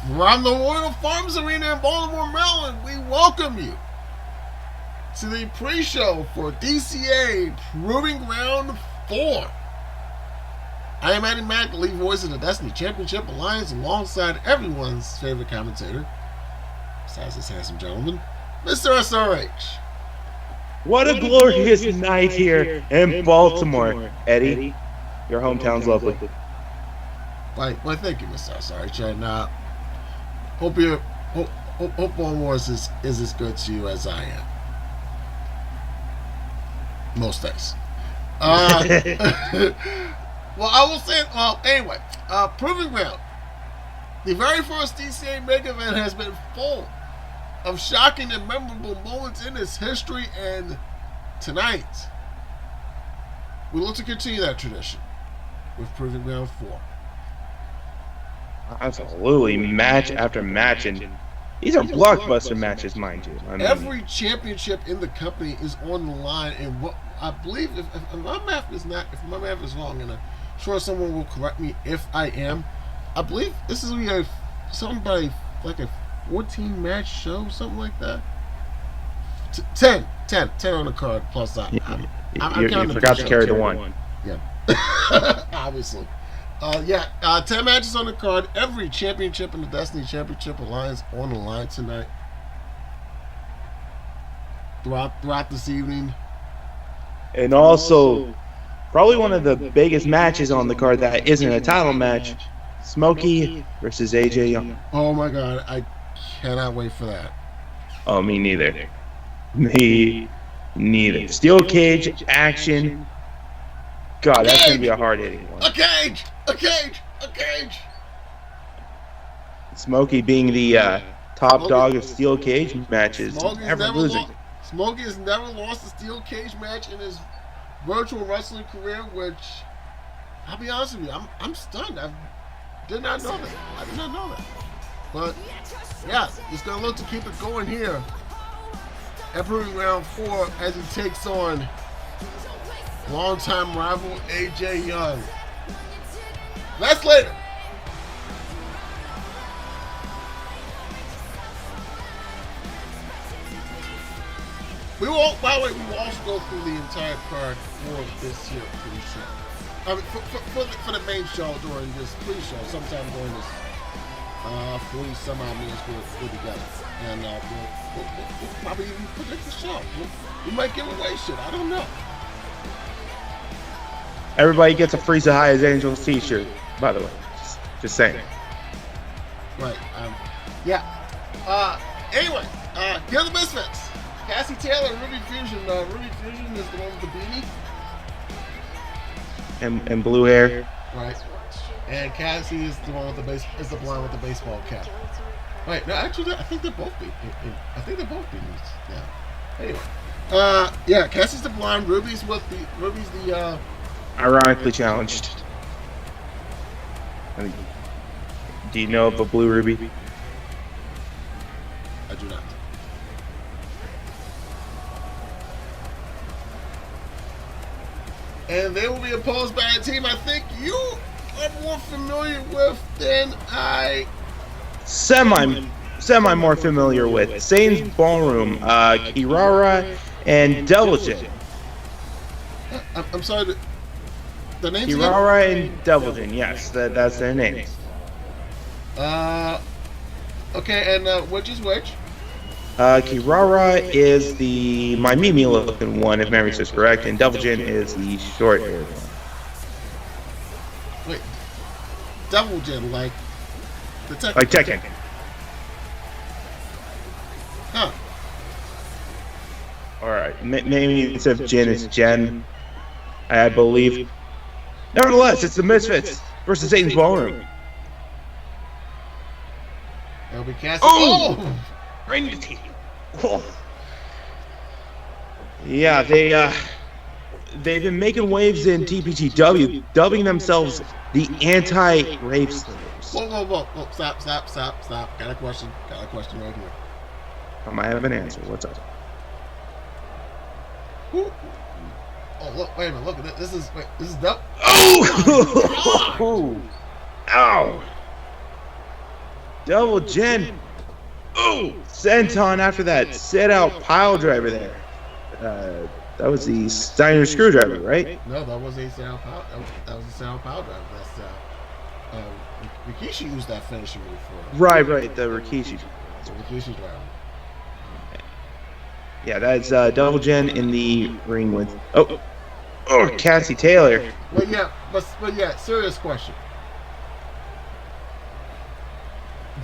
From the Royal Farms Arena in Baltimore, Maryland, we welcome you to the pre-show for DCA Proving Ground 4. I am Eddie Mack, the lead voice of the Destiny Championship Alliance, alongside everyone's favorite commentator, besides this handsome gentleman, Mr. SRH. What a glorious night here in Baltimore, Eddie. Your hometown's lovely. Why, thank you, Mr. SRH, and hope Baltimore is as good to you as I am. Most days. Well, I will say, anyway, Proving Ground. The very first DCA mega event has been full of shocking and memorable moments in its history, and tonight, we look to continue that tradition with Proving Ground 4. Absolutely, match after match, and these are blockbuster matches, mind you. Every championship in the company is on the line, and what I believe, if my math is wrong, and I'm sure someone will correct me if I am, I believe this is something like a 14 match show, something like that. 10 on the card plus that. You forgot to carry the one. Yeah, obviously. 10 matches on the card. Every championship in the Destiny Championship Alliance on the line tonight. Throughout this evening. And also, probably one of the biggest matches on the card that isn't a title match, Smokey versus AJ Young. Oh my God, I cannot wait for that. Oh, me neither. Me neither. Steel cage action. God, that's going to be a hard-hitting one. A cage! Smokey being the top dog of steel cage matches, never losing. Smokey has never lost a steel cage match in his virtual wrestling career, which, I'll be honest with you, I'm stunned. I did not know that. But, yeah, he's going to look to keep it going here at Proving Ground 4 as he takes on longtime rival AJ Young. That's later. By the way, we will also go through the entire card for this here pre-show. I mean, for the main show during this pre-show, sometime during this 40-some-odd minutes we're together. And we'll probably even predict the show. We might give away shit. I don't know. Everybody gets a Freeze High as Angels t-shirt, by the way. Just saying. Right. Anyway, here are the Misfits. Cassie Taylor, Ruby Fusion. Ruby Fusion is the one with the beanie. And blue hair. Right. And Cassie is the one with the blonde with the baseball cap. Right. No, actually, I think they're both beanies. Yeah. Anyway. Cassie's the blonde. Ruby's the ironically challenged. Do you know of a blue Ruby? I do not. And they will be opposed by a team I think you are more familiar with than I. Semi more familiar with. Satan's Ballroom, Kirara, and Devilgen. I'm sorry. The names. Kirara and Devilgen. Yes, that's their names. Okay, and which is which? Kirara is the Mimi looking one, if memory is correct, and Devilgen is the short haired one. Wait, Devilgen, like the Tekken? Like Tekken. Huh. Alright, maybe instead of Jin, it's Jen, I believe. Nevertheless, it's the Misfits versus Satan's Ballroom. It'll be Cassie. Oh! Right in the teeth. Oh. Yeah, they've been making waves in TPGW, dubbing themselves the anti-rape slaves. Whoa. Stop. Got a question right here. I might have an answer. What's up? Who? Oh, look, wait a minute. Look at this. This is dope. Oh! Ow! Double Gen. Oh, senton after that sit-out pile driver there. That was the Steiner screwdriver, right? No, that was a sound power. That was a sound power driver. That's Rikishi used that finishing move for. Right, the Rikishi. It's a Rikishi driver. Yeah, that's Double Gen in the ring with Cassie Taylor. But yeah, serious question.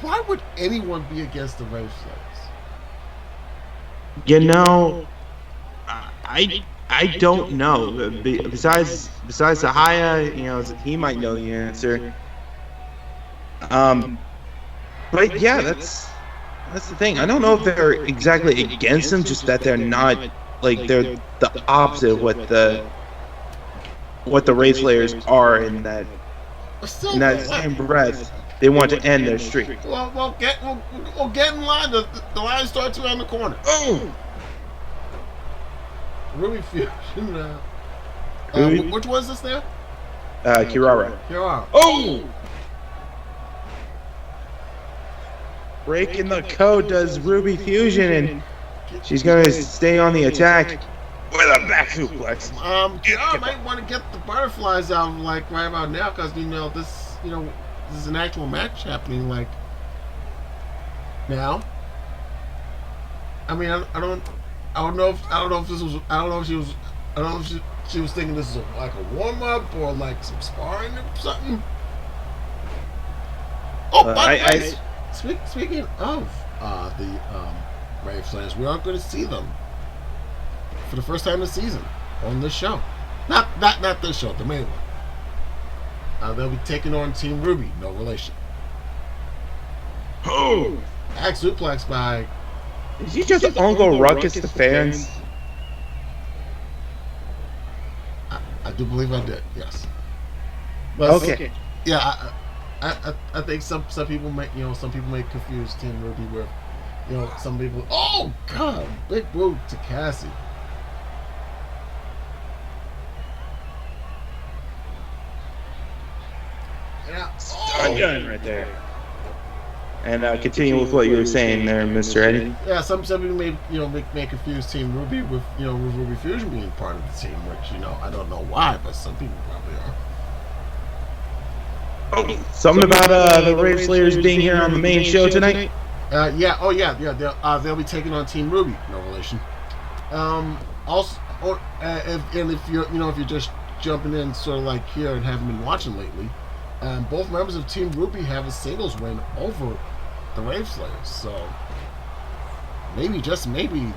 Why would anyone be against the Rave Slayers? You know, I don't know. Besides Sahaya, you know, he might know the answer. But yeah, that's the thing. I don't know if they're exactly against him, just that they're not like they're the opposite of what the Rave Slayers are in that same breath. They want to end their streak. Well, get in line. The line starts around the corner. Oh! Ruby Fusion. Which one is this now? Kirara. Oh! Breaking the code does Ruby Fusion, and she's going to stay on the attack with a back suplex. Kirara might want to get the butterflies out like right about now, because this is an actual match happening like now. I mean, I don't know if she was thinking this is like a warm up or like some sparring or something. Oh, by the way, speaking of the Rave Slayers, we are going to see them for the first time this season on this show. Not this show, the main one. They'll be taking on Team Ruby, no relation. Oh! Back suplex by. Is he just Uncle Ruckus to fans? I do believe I did, yes. But okay. Yeah, I think some people may confuse Team Ruby with some people. Oh God! Big boot to Cassie. Stun gun right there. And continue with what you were saying there, Mr. Eddie. Yeah, some people may confuse Team Ruby with with Ruby Fusion being part of the team, which I don't know why, but some people probably are. Oh, something about the Rave Slayers being here on the main show tonight. They'll be taking on Team Ruby, no relation. Also, if you're just jumping in sort of like here and haven't been watching lately. Both members of Team Ruby have a singles win over the Rave Slayers, so just maybe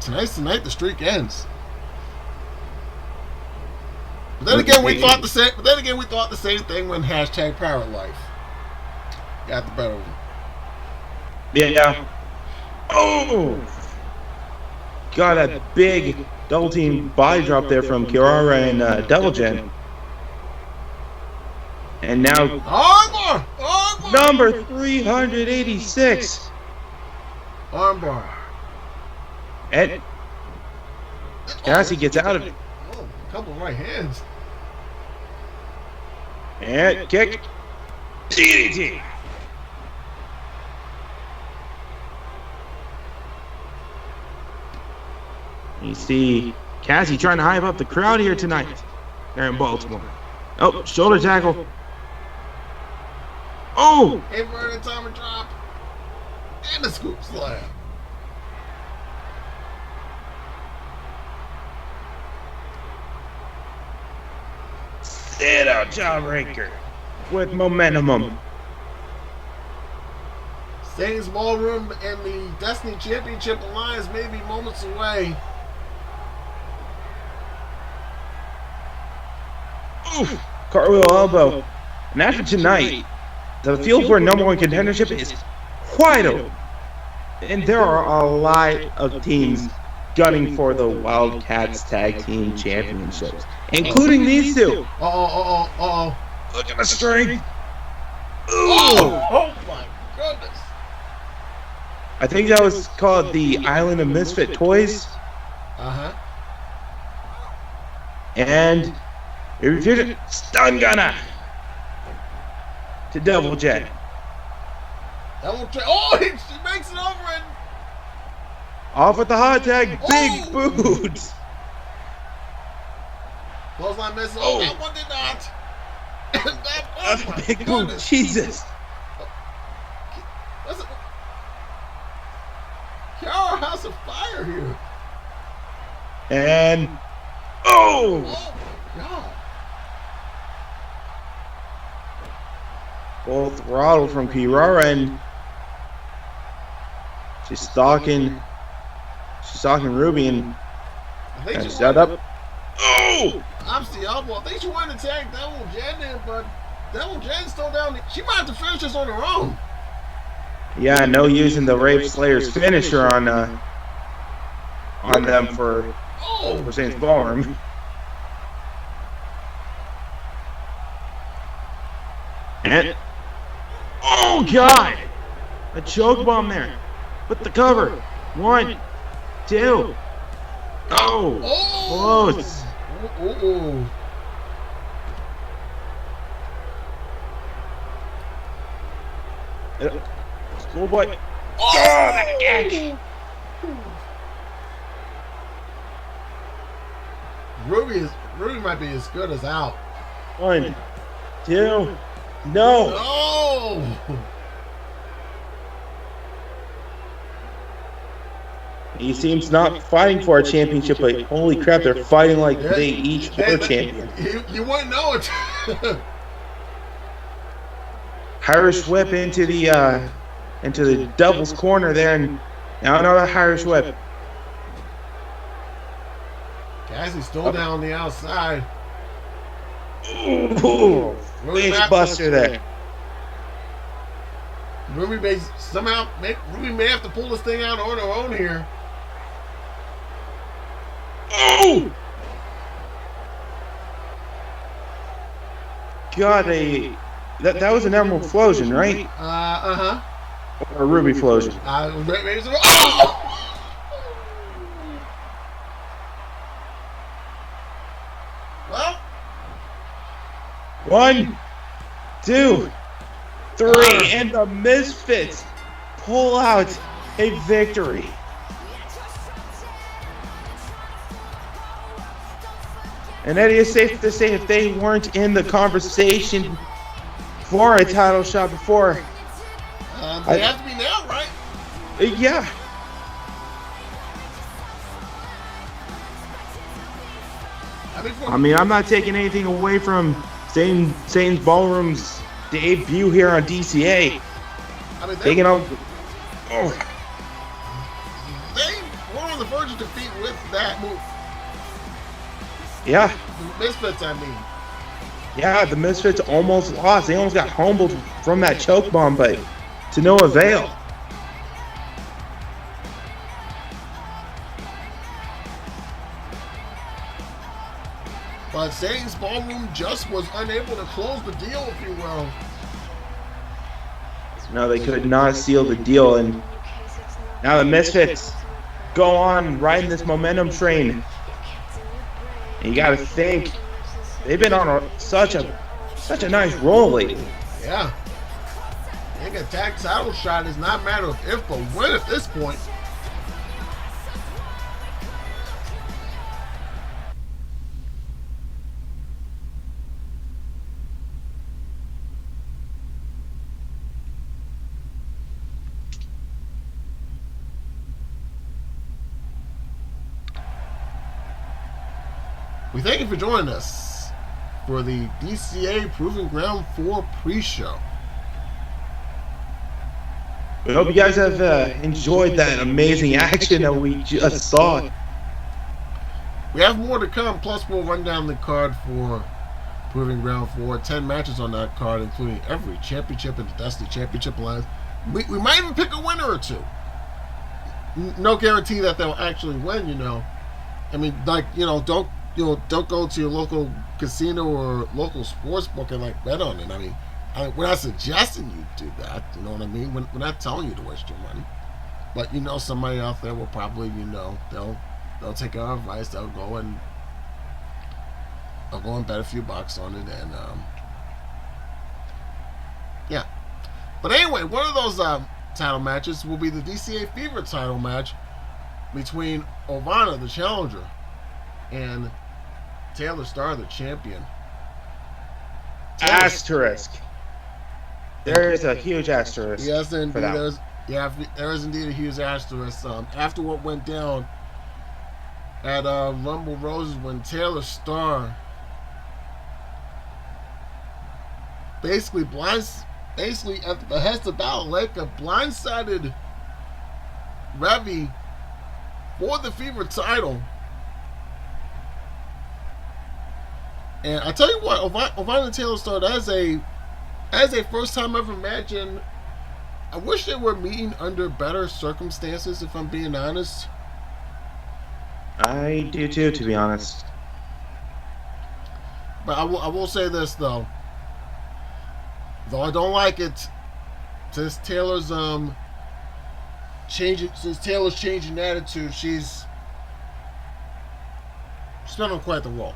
tonight's the night the streak ends. But then again, we thought the same thing when hashtag Pirate Life got the better one. Yeah. Oh! Got a big double team body drop there from Kirara and Double Gen. And now, armbar! Number 386. Armbar. And Cassie gets out of it. Oh, a couple right hands. And kick. DDT. You see Cassie trying to hype up the crowd here tonight. There in Baltimore. Oh, shoulder tackle. Oh! Inverted timer drop. And a scoop slam. Sit out jawbreaker with momentum. Satan's Ballroom and the Destiny Championship Alliance may be moments away. Oof. Cartwheel elbow. And after tonight, the field for number one contendership is wide open. And there are a lot of teams gunning for the Wildcats Tag Team Championships, including these two. Look at the strength. Oh my goodness. I think that was called the Island of Misfit Toys. Uh-huh. And stun gunner to Double Jet. Oh, she makes it over and Off with the hot tag. Big boots. clothesline misses. Oh, that one did not. That's a big boot. Jesus. Kiara House of Fire here. And Oh God. full throttle from Kirara, and she's stalking Ruby, and I think she set wanted, up. Oh! Obviously elbow. I think she wanted to tag Devil Jen in, but Devil Jen's still down. She might have to finish this on her own. Yeah, no using the Rape Slayer's finisher on them for Saints Ballroom. And oh God, a choke bomb there. With the cover. 1, 2. Oh, close. Schoolboy. Oh, that gag. Ruby might be as good as out. 1, 2. No. No. He seems not fighting for a championship, but holy crap, they're fighting like they each were champions. You wouldn't know it. Irish whip into the Devil's corner there, and now another Irish whip. Cassie's still down on the outside. Ooh, face buster there. Ruby may have to pull this thing out on her own here. Oh! God, that was an Emerald Flosion, right? Or a Ruby Flosion. Maybe well. 1, 2, 3, and the Misfits pull out a victory. And Eddie, it's safe to say if they weren't in the conversation for a title shot before, they have to be now, right? Yeah. I mean, I'm not taking anything away from Satan's Ballroom's debut here on DCA. Taking out. They were on the verge of defeat with that move. Yeah. The Misfits, I mean. Yeah, the Misfits almost lost. They almost got humbled from that choke bomb, but to no avail. But Satan's Ballroom just was unable to close the deal, if you will. No, they could not seal the deal, and now the Misfits go on riding this momentum train. And you got to think they've been on such a nice roll lately. Yeah. I think a tag title shot is not a matter of if but when at this point. We thank you for joining us for the DCA Proving Ground 4 pre-show. We hope you guys have enjoyed that amazing action that we just saw. We have more to come, plus we'll run down the card for Proving Ground 4. 10 matches on that card, including every championship in the Destiny Championship lines. We might even pick a winner or two. No guarantee that they'll actually win, you know. I mean, like, don't go to your local casino or local sports book and bet on it. I mean, we're not suggesting you do that. You know what I mean? We're not telling you to waste your money. But somebody out there will probably, they'll take our advice. They'll go and bet a few bucks on it, and yeah. But anyway, one of those title matches will be the DCA Fever title match between Ovana, the challenger, and Taylor Starr, the champion. Asterisk. There is a huge asterisk. Yes, indeed. for that. There is indeed a huge asterisk. After what went down at Rumble Roses when Taylor Starr basically at the behest of Battle Laker blindsided Revy for the Fever title. And I tell you what, Ovana and Taylor Starr, as a first time ever match, and I wish they were meeting under better circumstances, if I'm being honest. I do too, to be honest. But I will say this though I don't like it, since Taylor's changing attitude, she's been on quite the roll.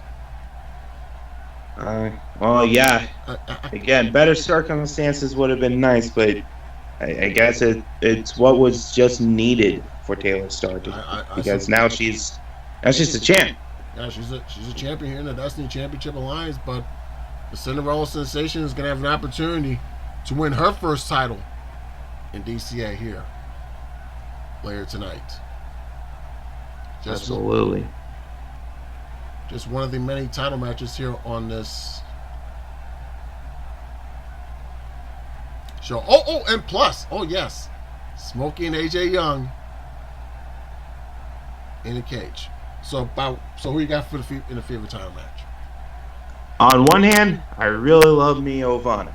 Well, yeah. Again, better circumstances would have been nice, but I guess it's what was just needed for Taylor Starr because now she's a champ. Yeah, she's a champion here in the Destiny Championship Alliance, but the Cinderella Sensation is going to have an opportunity to win her first title in DCA here later tonight. Absolutely. Just one of the many title matches here on this show. And plus, yes, Smokey and AJ Young in a cage. So who you got in the Fever title match? On one hand, I really love Mia Ovana.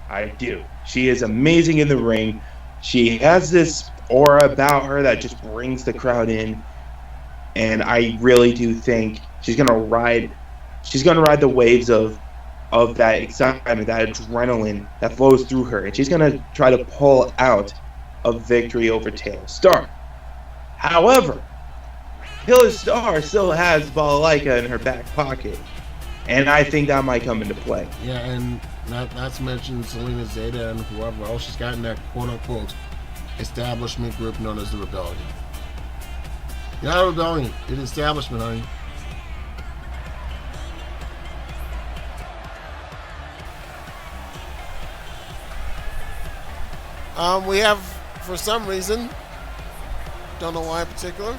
I do. She is amazing in the ring. She has this aura about her that just brings the crowd in, and I really do think she's gonna ride the waves of that excitement, that adrenaline that flows through her, and she's gonna try to pull out a victory over Taylor Starr. However, Taylor Starr still has Balalaika in her back pocket, and I think that might come into play. Yeah, and not to mention Selena Zeta and whoever else she's got in that quote-unquote establishment group known as the Rebellion. You're not a rebellion, it's an establishment, honey. We have, for some reason, don't know why in particular,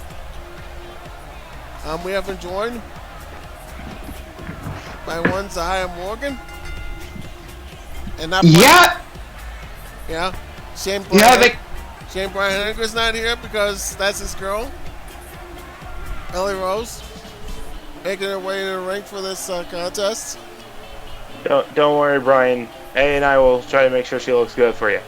we have been joined by one Zaya Morgan. And not Shane Brian Henniger's not here because that's his girl, Ellie Rose, making her way to the ring for this contest. Don't worry, Brian. A and I will try to make sure she looks good for you.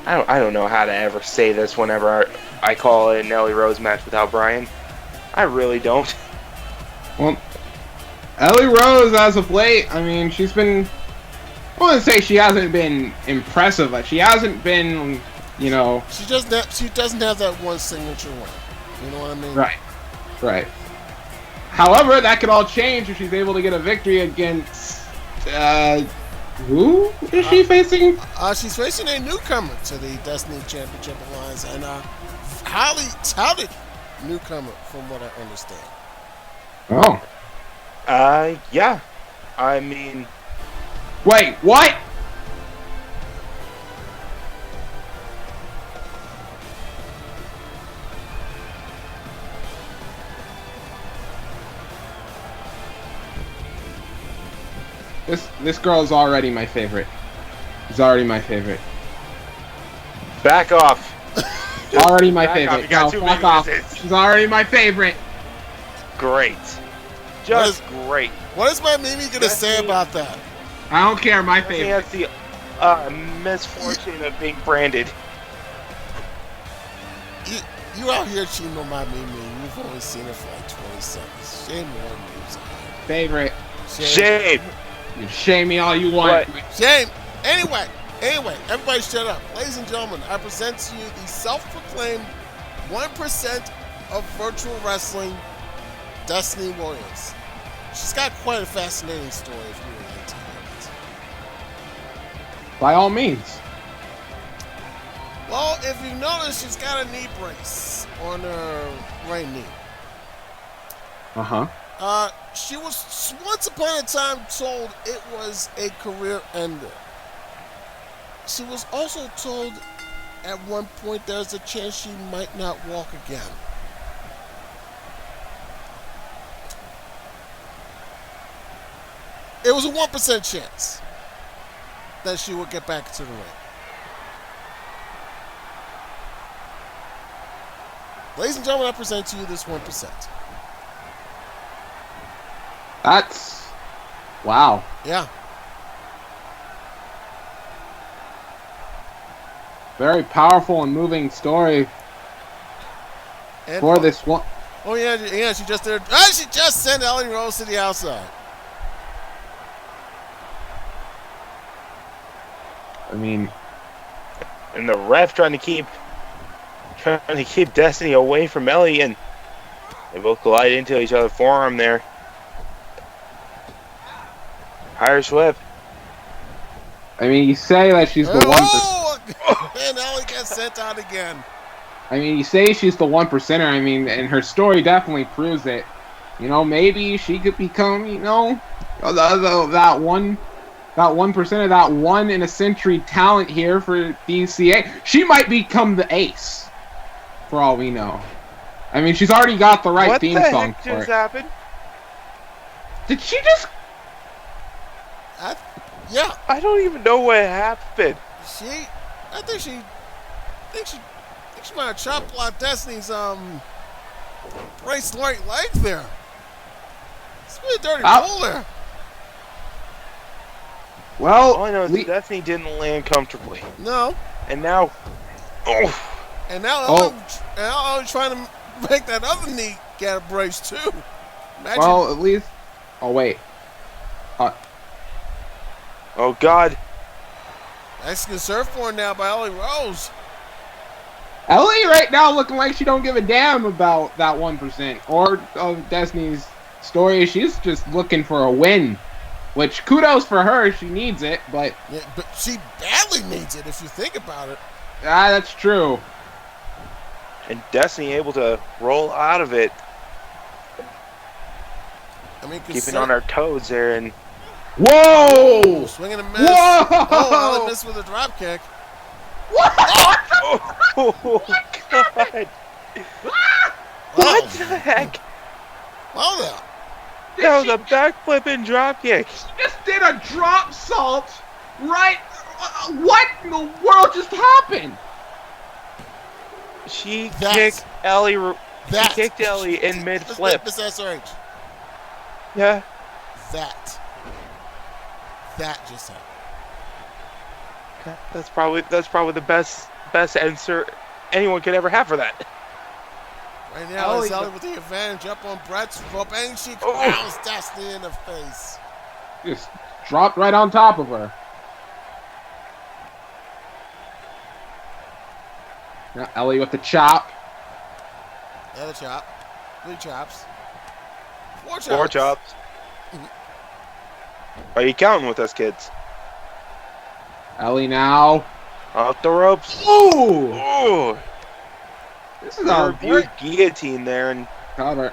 I don't know how to ever say this whenever I call it an Ellie Rose match without Brian. I really don't. Well, Ellie Rose, as of late, I mean, she's been... I wouldn't say she hasn't been impressive, but she hasn't been, you know... She doesn't have that one signature one. You know what I mean? Right. However, that could all change if she's able to get a victory against... who is she facing? She's facing a newcomer to the Destiny Championship Alliance, and highly touted newcomer, from what I understand. Oh. Yeah. I mean... Wait, what? This girl is already my favorite. She's already my favorite. Back off. Already my favorite. No, fuck off. She's already my favorite. Great. Just great. What is my Mimi gonna say about that? I don't care, my favorite. That's the misfortune of being branded. You out here cheating on my Mimi. You've only seen her for like 20 seconds. Shame on you. Favorite. Shame. You shame me all you want. What? Shame. Anyway, everybody shut up. Ladies and gentlemen, I present to you the self-proclaimed 1% of virtual wrestling, Destiny Warriors. She's got quite a fascinating story if you were into her. by all means. Well, if you notice, she's got a knee brace on her right knee. She was once upon a time told it was a career ender. She was also told at one point there's a chance she might not walk again. It was a 1% chance that she would get back to the ring. Ladies and gentlemen, I present to you this 1%. That's... wow. Yeah. Very powerful and moving story And for this one. Oh yeah, she just did. She just sent Ellie Rose to the outside. I mean, and the ref trying to keep Destiny away from Ellie, and they both collide into each other. Forearm there. Irish whip. I mean, you say that she's the 1%. And Ellie gets sent out again. I mean, you say she's the 1%er. I mean, and her story definitely proves it. You know, maybe she could become, you know, that 1% of that one in a century talent here for DCA. She might become the ace, for all we know. I mean, she's already got the right theme song What the heck for just it. happened? Did she just? Yeah. I don't even know what happened. I think she might have chopped out Destiny's brace right leg there. It's really dirty pull there. Well, all I know is that Destiny didn't land comfortably. No. And now, And now Ellie's trying to make that other knee get a brace too. Imagine. Well, at least. Oh wait. oh God. Mexican surfboard now by Ellie Rose. Ellie right now looking like she don't give a damn about that 1% or of Destiny's story. She's just looking for a win, which kudos for her. She needs it, but she badly needs it if you think about it. That's true. And Destiny able to roll out of it. I mean, keeping on our toes there and. Whoa! Swinging a miss. Whoa! Oh, Ellie missed with a drop kick. What? Oh God! What the heck? Well, then. That was a backflip and drop kick. She just did a drop salt, right? What in the world just happened? She kicked Ellie. She kicked Ellie in mid flip. Miss SRH. Yeah. That just happened. That's probably the best answer anyone could ever have for that. Right now, it's Ellie with the advantage up on Brett's rope, and she crowns Destiny in the face. Just dropped right on top of her. Now Ellie with the chop. Another chop. 3 chops. 4 chops. 4 chops. Are you counting with us, kids? Ellie now. Off the ropes. Ooh! Ooh! This is a weird guillotine there and cover.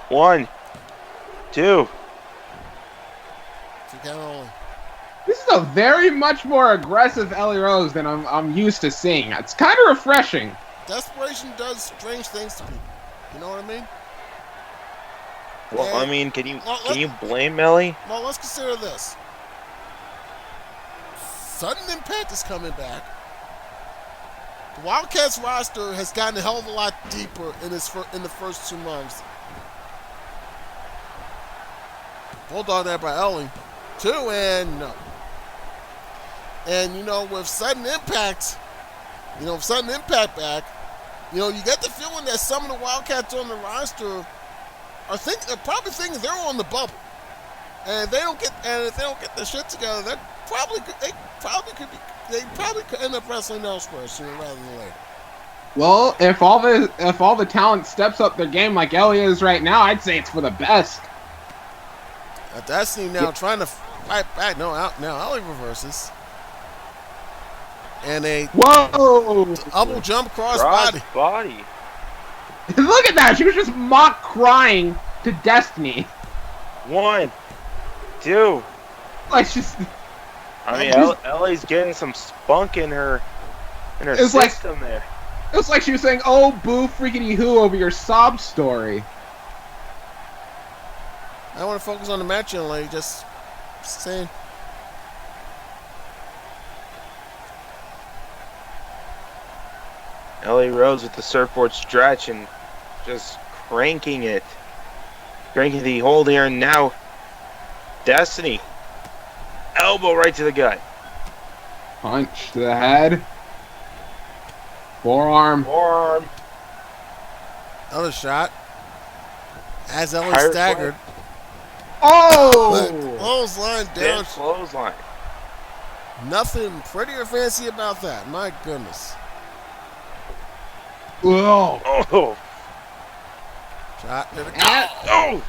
1, 2. This is a very much more aggressive Ellie Rose than I'm used to seeing. It's kind of refreshing. Desperation does strange things to people. You know what I mean? Well, I mean, can you blame Ellie? Well, let's consider this. Sudden Impact is coming back. The Wildcats roster has gotten a hell of a lot deeper in the first 2 months. Bulldog there by Ellie. 2 and no. And you know, with Sudden Impact back, you know, you get the feeling that some of the Wildcats on the roster are probably thinking they're on the bubble. And if they don't get their shit together, they probably could end up wrestling elsewhere sooner rather than later. Well, if all the talent steps up their game like Ellie is right now, I'd say it's for the best. Destiny now trying to Right back. No, out now. Ellie reverses. And a Whoa! double jump cross body. body. Look at that. She was just mock crying to Destiny. 1, 2. Like she's. I mean, Ellie's getting some spunk in her It's like- system there. It was like she was saying, "Oh, boo, freaking hoo" over your sob story. I want to focus on the match, young lady. Just saying. Ellie Rose with the surfboard stretch and just cranking it. Cranking the hold here, and now Destiny. Elbow right to the gut. Punch to the head. Forearm. Forearm. Another shot. As Ellie Pirate staggered. Oh! Clothesline down. Dead clothesline. Nothing pretty or fancy about that. My goodness. Whoa! Oh. Shot to the And- Oh.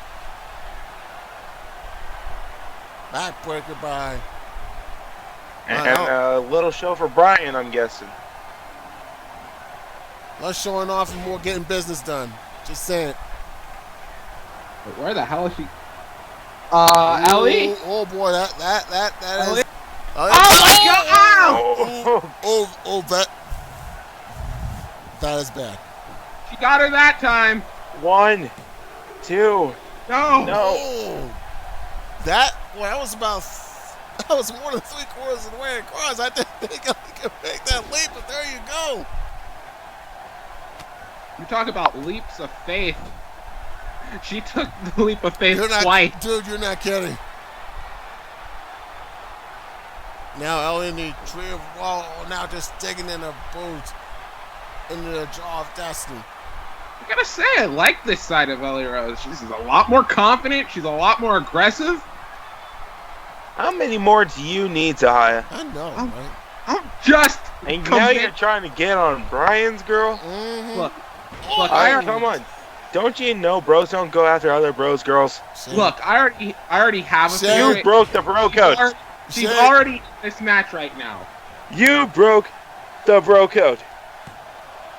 backbreaker by. And a little show for Brian, I'm guessing. Less showing off and more getting business done. Just saying. But where the hell is she? Ellie? Oh boy, that Ellie? is. Oh my God! Oh. That is bad. She got her that time. 1, 2. No. No. Oh, that was about. That was more than 3/4 of the way across. I didn't think I could make that leap, but there you go. You talk about leaps of faith. She took the leap of faith You're not, twice. dude. You're not kidding. Now Ellie in the tree of woe, now just digging in her boots into the jaw of destiny. I gotta say, I like this side of Ellie Rose. She's a lot more confident. She's a lot more aggressive. How many more do you need, Zahia? I know, I'm- right? I'm just And now convinced- you're trying to get on Brian's girl? Mm-hmm. Look, Oh, I Alright, come on. Don't you know bros don't go after other bros' girls? look. I already have a Shane, favorite. You broke the bro code. She's Shane. already in this match right now. You broke the bro code.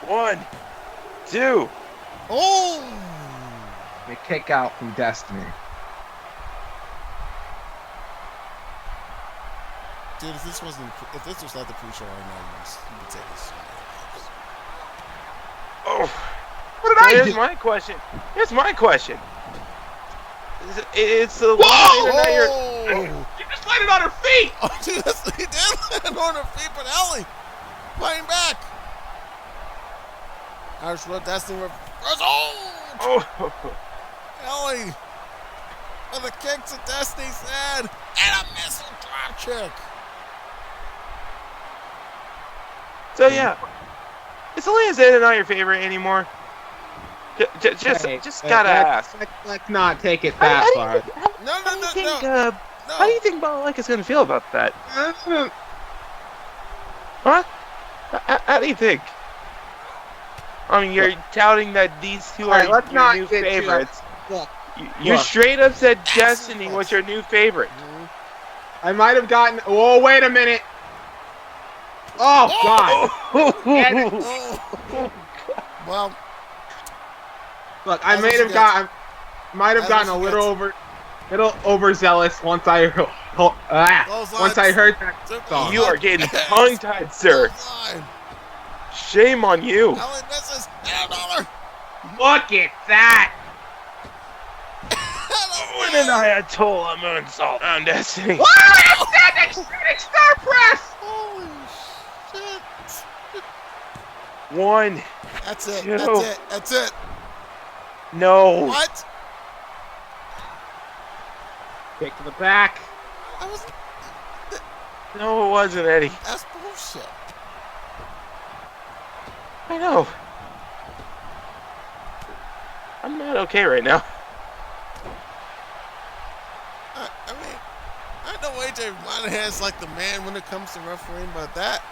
1, 2. Oh! The kick out from Destiny. Dude, if this was not the pre-show right now, you would take this. Oh. What did I Here's do? my question. It's the Whoa! last night you're. Oh! She just landed on her feet. Oh, dude, he did land on her feet, but Ellie fighting back. Irish Road Destiny reverse. Oh! Oh. Ellie with a kick to Destiny's head and a missile drop kick. So yeah, is Aaliyah Zeta not your favorite anymore? Hey, Just gotta ask. Let's not take it that far. No. How do you think Balalaika's gonna feel about that? Huh? How do you think? I mean, you're touting that these two Alright, are let's your not new get too- favorites. Look, You Look. straight up said Destiny was your new favorite. I might have gotten. Oh, wait a minute. Oh God! Oh. Well, Look, I That's might what have you gotten. Might have That's gotten a what you little overzealous once I once I heard that song. You are getting tongue-tied, sir. Clothesline. Shame on you. Ellie misses. And another. Look at that! When an Ayatollah moonsault on Destiny. Wow! That's that star press! Holy shit. 1. That's it. Yo. That's it. No. What? Kick to the back. I was. No, it wasn't, Eddie. That's bullshit. I know. I'm not okay right now. I mean, I know AJ Monahan's like the man when it comes to refereeing, but that.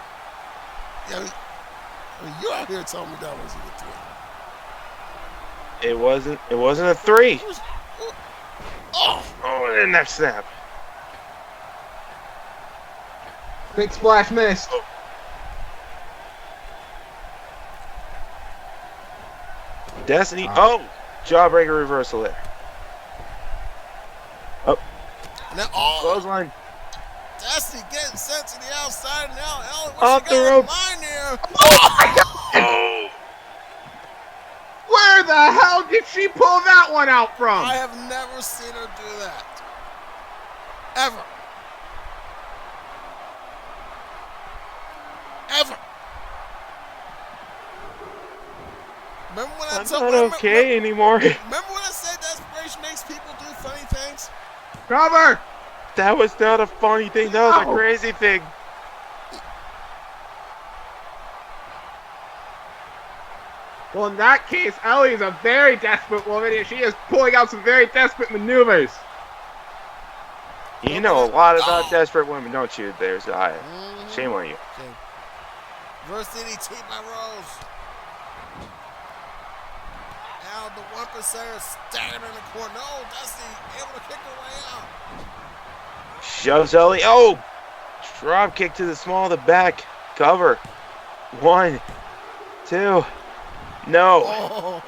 I mean, you out here telling me that wasn't a 3. It wasn't a 3. Oh! Oh, and that snap. Big splash missed. Destiny. Oh, jawbreaker reversal there. Oh, And then, clothesline. Destiny getting sent to the outside now. Ellie, Off what the she got in rope. mind here? Oh, Where the hell did she pull that one out from? I have never seen her do that. Ever. Ever. Remember when I'm not okay anymore. Remember when I said desperation makes people do funny things? Cover! That was not a funny thing. That was a crazy thing. Well, in that case, Ellie is a very desperate woman, and she is pulling out some very desperate maneuvers. You know a lot about desperate women, don't you? There's shame on you. Shame. Reverse DDT by Rose. Now the 1%er staring in the corner. No, Destiny able to kick her way out. Shoves Ellie. Oh! Drop kick to the small of the back. Cover. 1, 2. No. Oh.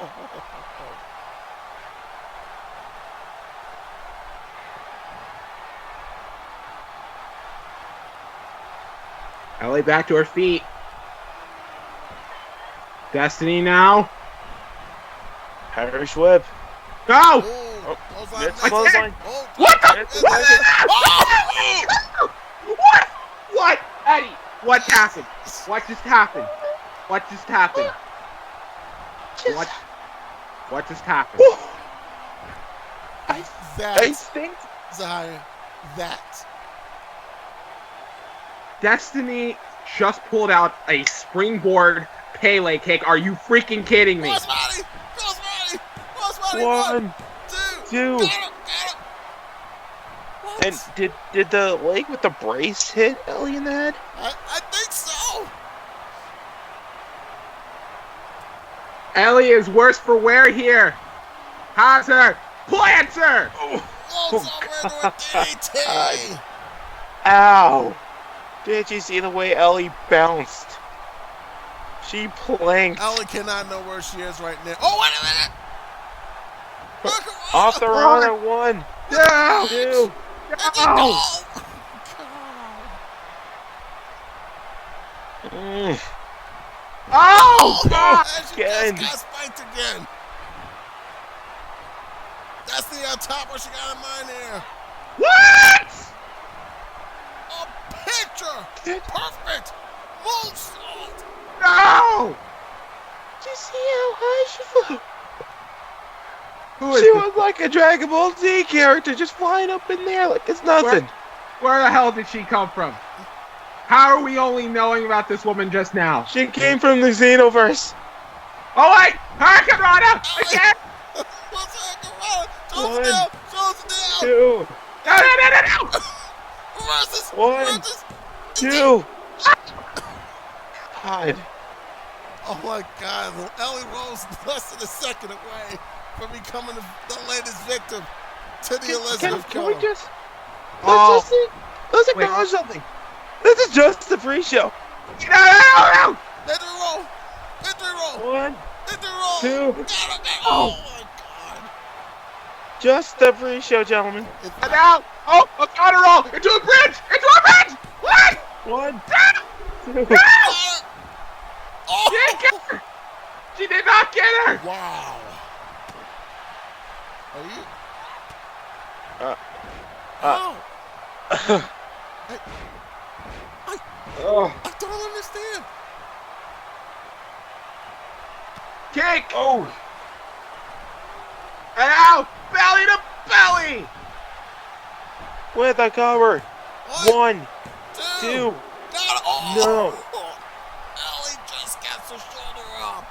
Ellie back to her feet. Destiny now. Irish whip. Go! Oh, Clothesline. Oh, What the? It's What? oh. What? What? Eddie, what happened? What just happened? What just happened? What just happened? I That, think Zahir, that. Destiny just pulled out a springboard Pele kick. Are you freaking kidding me? Crossbody! Crossbody! Crossbody! 1, 2. Got him! What? And did the leg with the brace hit Ellie in the head? I think so. Ellie is worse for wear here. Has her. Plants her! Rolls over into a DDT. Ow! Did you see the way Ellie bounced? She planked. Ellie cannot know where she is right now. Oh, wait a minute! Look her Off the run at 1, No! 2. No! Mm. Oh! God! And she Again. just got spanked again. Destiny on top. What she got in mind here? What? A picture. Perfect. Moonsault. No! Did you see how high she flew? Who is She this? was like a Dragon Ball Z character, just flying up in there like it's nothing. Where the hell did she come from? How are we only knowing about this woman just now? She came from the Xenoverse. Oh wait! Hurricane Rana! Again! What's that? Throws 1, it down. Throws it down. 2, No! Reverses. 1, Reverses. 2. God. Oh my God, Ellie Rose less than a second away from becoming the latest victim to the Elizabeth Can we Killer. just Oh. let's acknowledge something. This is just the free show. No! Victory roll! Victory roll! 1, Victory roll! 2. Got him, got him. Oh my God! Just the free show, gentlemen. And now! Oh! A counter roll! Into a bridge! Into a bridge! What? 1, 2. No! Got her. She didn't get Oh! her! She did not get her! Wow! Are you? Oh! Oh. I don't understand. Kick! Oh. And now! Belly to belly! With a cover. What? 1, Two. 2. Got it. Oh! No. Ellie just gets her shoulder up.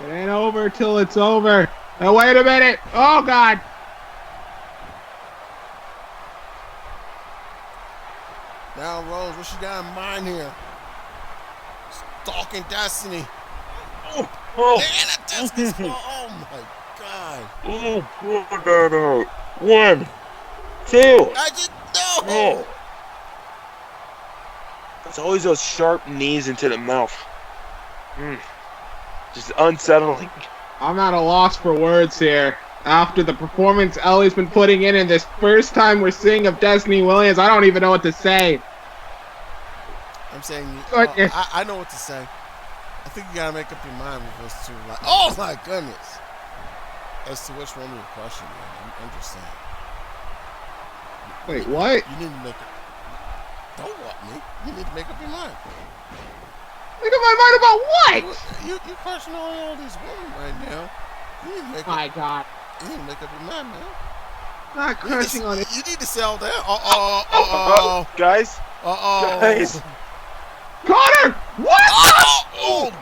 It ain't over till it's over. Now wait a minute! Oh God! Now Rose, what she got in mind here? Stalking Destiny. Oh. And a Destiny's Claw. Oh my God. Oh, pull that out. 1, 2. I just no. Oh. It's always those sharp knees into the mouth. Just unsettling. I'm at a loss for words here. After the performance Ellie's been putting in this first time we're seeing of Destiny Williams, I don't even know what to say. I'm saying, I know what to say. I think you gotta make up your mind with those two. Like, oh my goodness! As to which one you're crushing, man. I'm just saying. Wait, what? You need to make it. Don't want me. You need to make up your mind. Make up my mind about what? You're crushing all these women right now. You need to make My God. You need to make up your mind, man. Not crushing on it. You need to settle down. Guys. Guys. Connor! What? What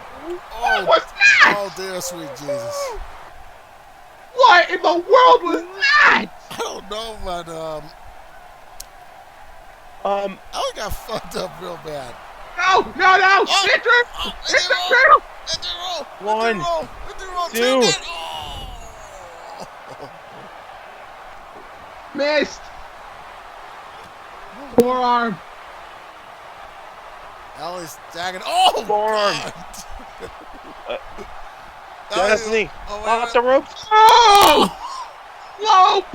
was that? Oh, dear sweet Jesus. What in the world was that? I don't know, but I got fucked up real bad. No! Hit the turtle! One, two. Missed! Forearm! Ellie's tagging. Oh! Forearm! Destiny! Off the ropes! Oh! Lope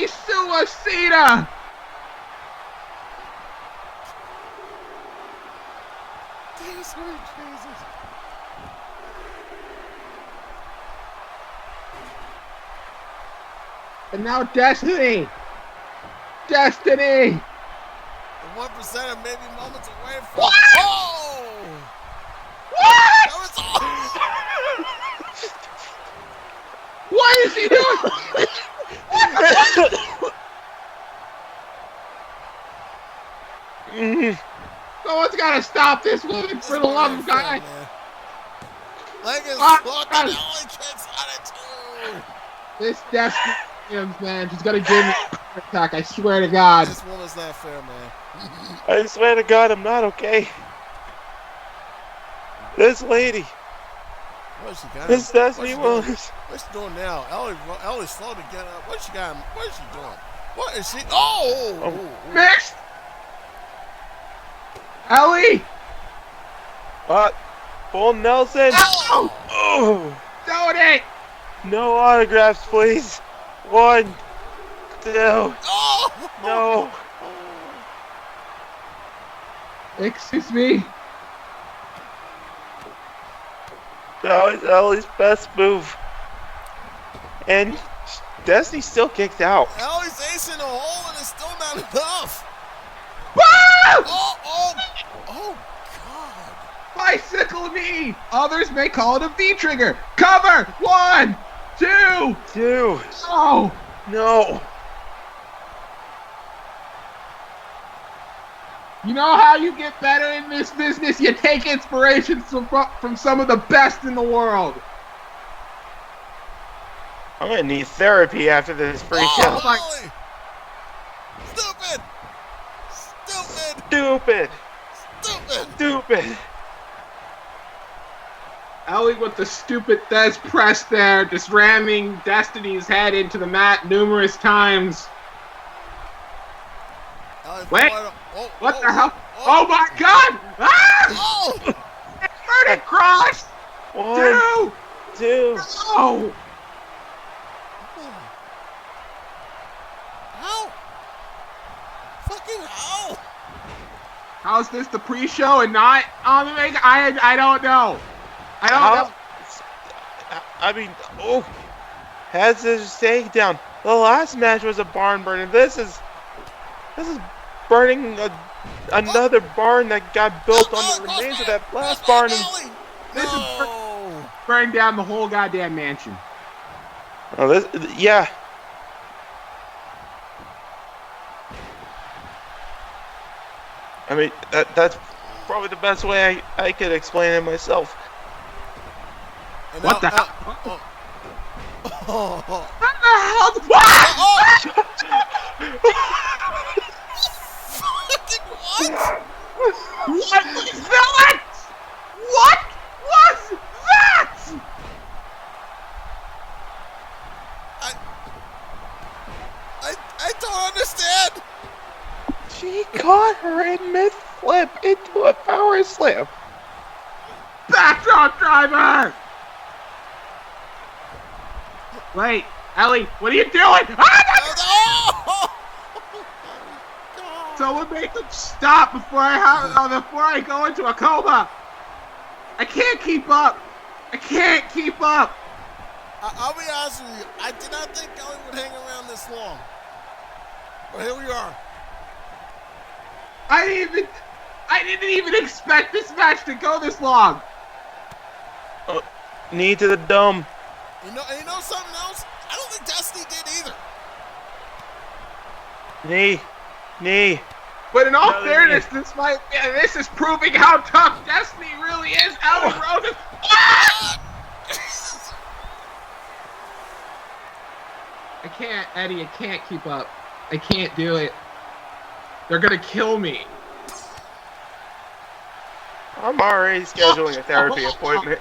Suicida! Sweet Jesus. And now Destiny! Destiny! The 1% maybe moments away from. What? Oh! What? That was What is he doing? What the fuck? Someone's gotta stop this woman for the love of God. Leg is fucking Ellie kicks on it too. This Destiny Williams, man, she's gonna give me a heart attack, I swear to God. This woman's not fair, man. I swear to God, I'm not okay. This lady. What she got? This Destiny Williams. What's she doing now? Ellie's slow to get up. What she got? What is she doing? What is she? Oh! Missed! Ellie! Bull Nelson. Oh! Oh! Donate! No autographs, please. 1, 2. Oh! No. Excuse me? That was Ellie's best move. And Destiny still kicked out. Ellie's acing a hole and it's still not enough. Oh, God. Bicycle knee! Others may call it a V-trigger. Cover! 1, 2. 2. Oh! No. You know how you get better in this business? You take inspiration from some of the best in the world. I'm gonna need therapy after this free show. Ellie! Stupid! Ellie with the stupid Thez press there, just ramming Destiny's head into the mat numerous times. Wait, what the hell? Oh my God! Ah! Oh! Inverted cross! 1, 2. Oh! How? Fucking how? How's this the pre-show and not on the main? I don't know. I don't know. I mean, has this takedown. The last match was a barn burner. This is burning another barn that got built on the remains of that last barn. And This is burning down the whole goddamn mansion. Yeah. I mean, that's probably the best way I could explain it myself. And What the hell? Oh. What the hell? What? Fucking what? What was that? What was that? I don't understand. She caught her in mid flip into a power slip. Backdrop driver! Wait, Ellie, what are you doing? Oh! Someone make them stop before I go into a coma. I can't keep up. I can't keep up. I'll be honest with you. I did not think Ellie would hang around this long. But here we are. I didn't even expect this match to go this long. Knee to the dome. You know something else? I don't think Destiny did either. Knee. But in all Another fairness, this is proving how tough Destiny really is. Ellie Rose is... I can't, Eddie. I can't keep up. I can't do it. They're gonna kill me. I'm already scheduling a therapy appointment.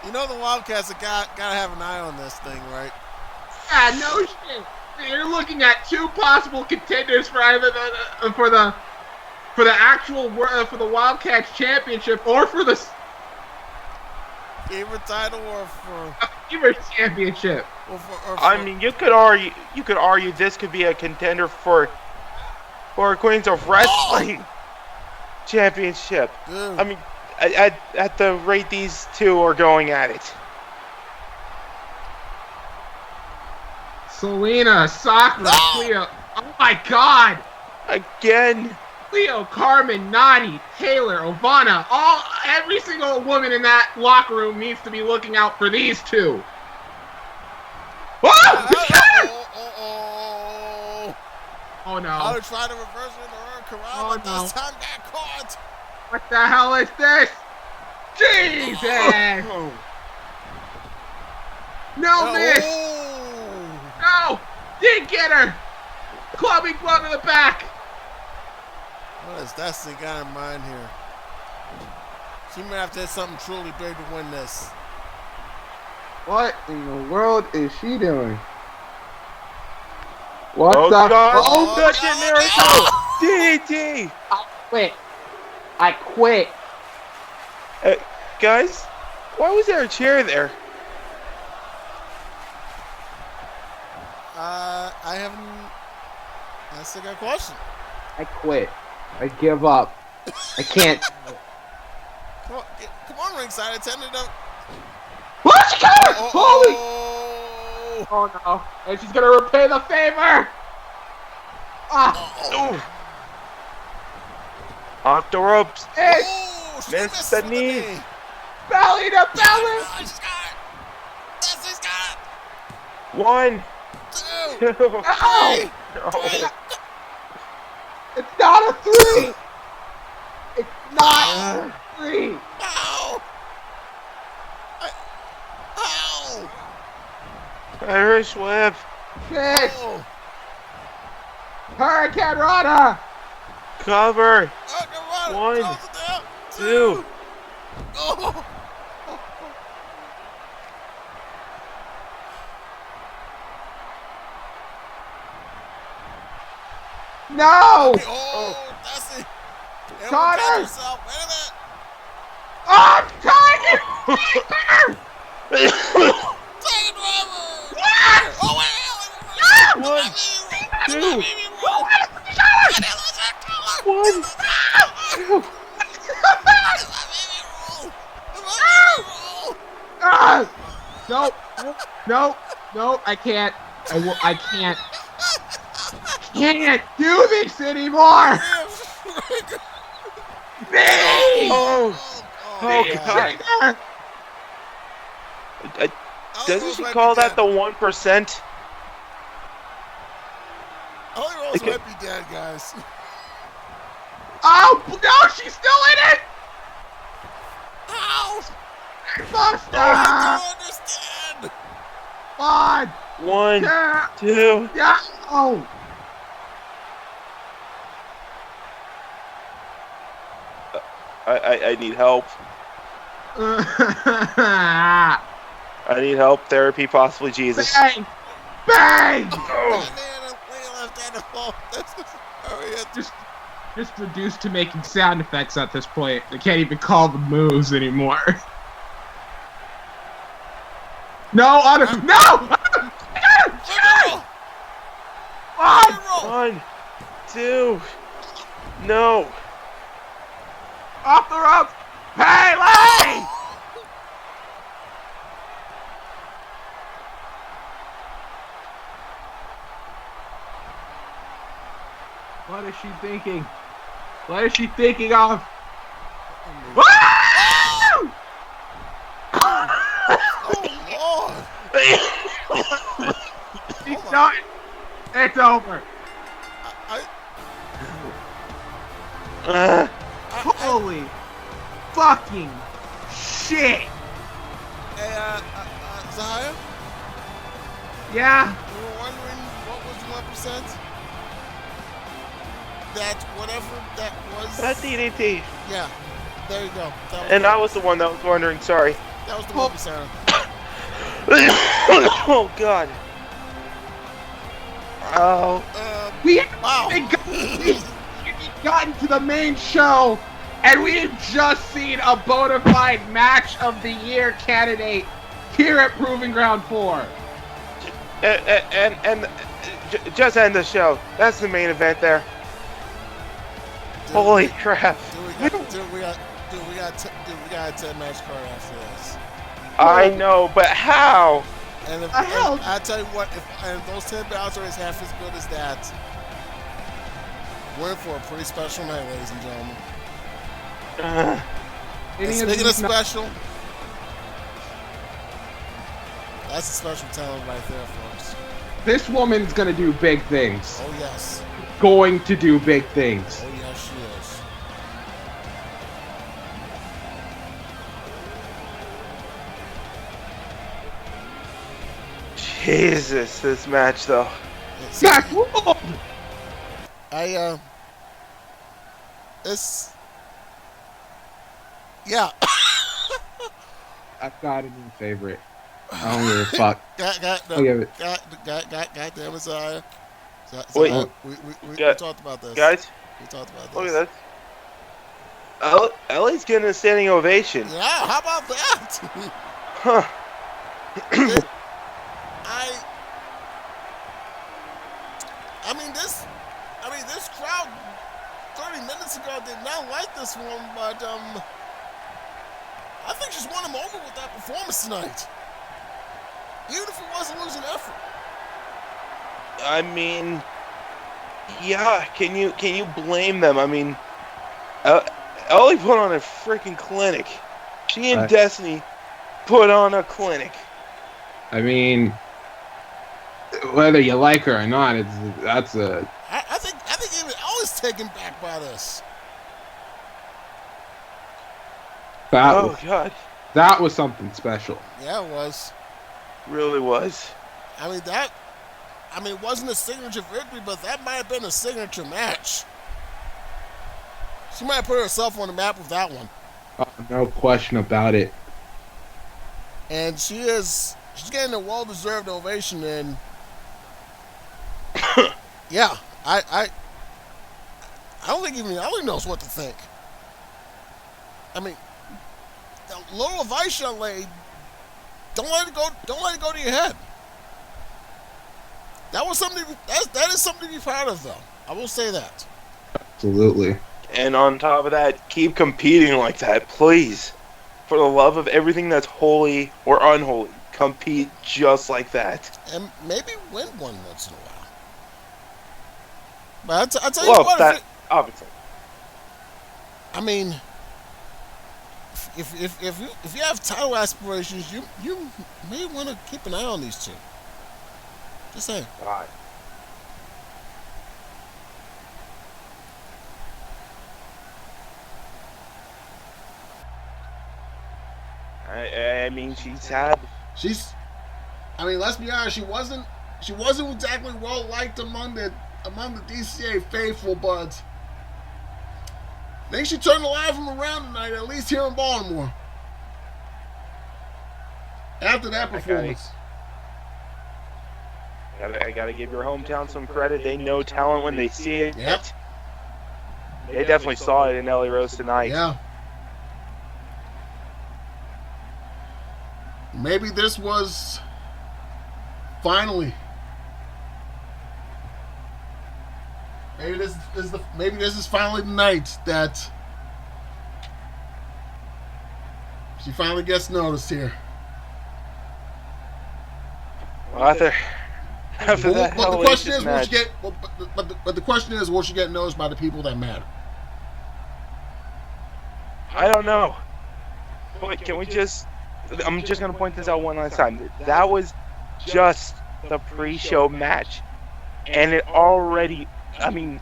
You know the Wildcats have gotta have an eye on this thing, right? Yeah, no shit. You're looking at two possible contenders for either for the Wildcats championship or for the Favorite title or for Fever championship. I mean, you could argue this could be a contender for Queens of Wrestling championship. Dude. I mean, at the rate these two are going at it. Selena, Sakura, Cleo. Oh my God! Again. Cleo, Carmen, Nadi, Taylor, Ovana, every single woman in that locker room needs to be looking out for these two. Oh no. I was trying to reverse it into her corral, but this time got caught. What the hell is this? Jesus! No miss! No! Didn't get her! Clubbing blow to the back! What has Destiny got in mind here? She may have to hit something truly big to win this. What in the world is she doing? What the God. fuck? Such a miracle! DDT! I quit. Guys, why was there a chair there? That's a good question. I quit. I give up. I can't. Come on, ringside attendant. What's she got? Holy! Oh! Oh no! And she's gonna repay the favor. Off the ropes. She Missed the knee. Belly to belly. She's got it. Destiny's got it. 1, 2, 3. Ow! No. It's not a 3. It's not a 3. Ow! Ow! Irish whip. Miss. Oh! Hurricane Rana. Cover. Oh, 1, close it down. 2. Oh! No. Oh! Destiny. Connor! Wait a minute. Oh, Tiger! Take it, Robert! What? Oh, wait! 1, 2. 1, 2. No, I can't. I can't do this anymore. Me! Oh God. God. Doesn't she call that the 1%? Ellie Rose might be dead, guys. Oh no, she's still in it. Ow! Buster! I don't understand. 1, 1, 2. Yeah. Oh. I need help. I need help. Therapy, possibly Jesus. Bang! Bang! Oh. Just reduced to making sound effects at this point. They can't even call the moves anymore. No! No! One, two, no. Off the ropes! Haley! What is she thinking? What is she thinking of? Woo! Oh, Lord. She's done. It's over. Holy fucking shit! Hey, Zahia? Yeah. You were wondering what was the 1%? That whatever that was. That's DDT. Yeah. There you go. And I was the one that was wondering, sorry. That was the 1%. Oh, God. Oh. We Wow. gotten to the main show, and we had just seen a bona fide match of the year candidate here at Proving Ground 4. And just end the show. That's the main event there. Holy crap. Dude, we got a 10-match card after this. I know, but how? And if hell? I tell you what, if those 10 bouts are half as good as that, we're in for a pretty special night, ladies and gentlemen. And speaking of special, that's a special talent right there, folks. This woman's gonna do big things. Oh yes. Going to do big things. Oh yes, she is. Jesus, this match though. Zach, whoa! It's yeah. I've got a new favorite. I don't give a fuck. God I'll give it. damn it, Zaya. Wait. We talked about this. Guys, We talked about this. look at that. Ellie's getting a standing ovation. Yeah, how about that? Huh. I mean this crowd 30 minutes ago did not like this one, but I think she's won them over with that performance tonight. Even if it wasn't losing effort. I mean, yeah, can you blame them? I mean, Ellie put on a freaking clinic. She and Destiny put on a clinic. I mean, whether you like her or not, that's a. I think even Ellie's taken back by this. God, That was something special. Yeah, it was. really was. I mean it wasn't a signature victory, but that might have been a signature match. She might have put herself on the map with that one. No question about it. And she's getting a well-deserved ovation, and yeah, I don't think even Ellie knows what to think. I mean, a little advice, young lady, don't let it go to your head. That is something to be proud of, though. I will say that. Absolutely. And on top of that, keep competing like that, please. For the love of everything that's holy or unholy, compete just like that. And maybe win one once in a while. But I tell you what, obviously. I mean, if you have title aspirations, you may want to keep an eye on these two. Just saying. God. I mean, I mean, let's be honest, she wasn't exactly well liked among the DCA faithful, but I think she turned a lot of them around tonight, at least here in Baltimore. After that performance. I gotta give your hometown some credit. They know talent when they see it. Yep. They definitely saw it in Ellie Rose tonight. Yeah. Maybe this was finally. Maybe this is finally the night that she finally gets noticed here. Well, after that, but the question is, will she get? But the question is, will she get noticed by the people that matter? I don't know. But can we just? I'm just gonna point this out one last time. That was just the pre-show match, and it already. I mean,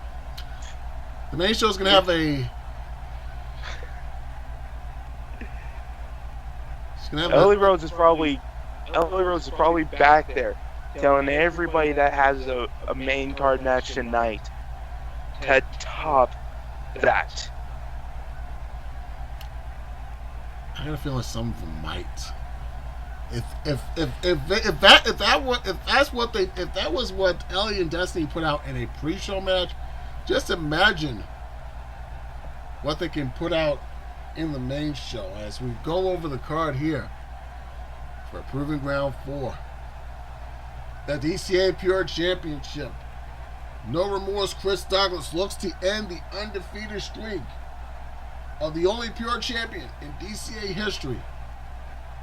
the main show is gonna have a. Ellie Rose is probably back there, telling everybody that has a main card match tonight to top that. I got a feeling some of them might. If that was what Ellie and Destiny put out in a pre-show match, just imagine what they can put out in the main show as we go over the card here for Proving Ground 4. The DCA Pure Championship. No Remorse Chris Douglas looks to end the undefeated streak of the only pure champion in DCA history,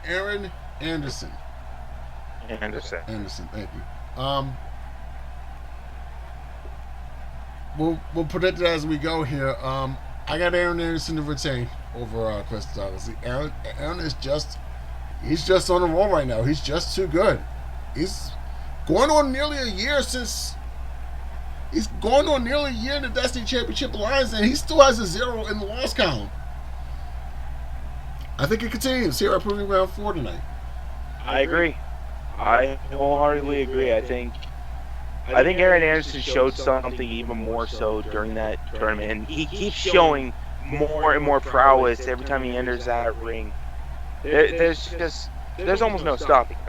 Aaron Anderson. Anderson, thank you. We'll predict it as we go here. I got Aaron Anderson to retain over Chris Douglas. Aaron is he's just on a roll right now. He's just too good. He's going on nearly a year in the Destiny Championship Alliance, and he still has a 0 in the loss column. I think it continues here at Proving Ground 4 tonight. I agree. I wholeheartedly agree. I think Aaron Anderson showed something even more so during that tournament, and he keeps showing more and more prowess every time he enters that ring. There's almost no stopping him.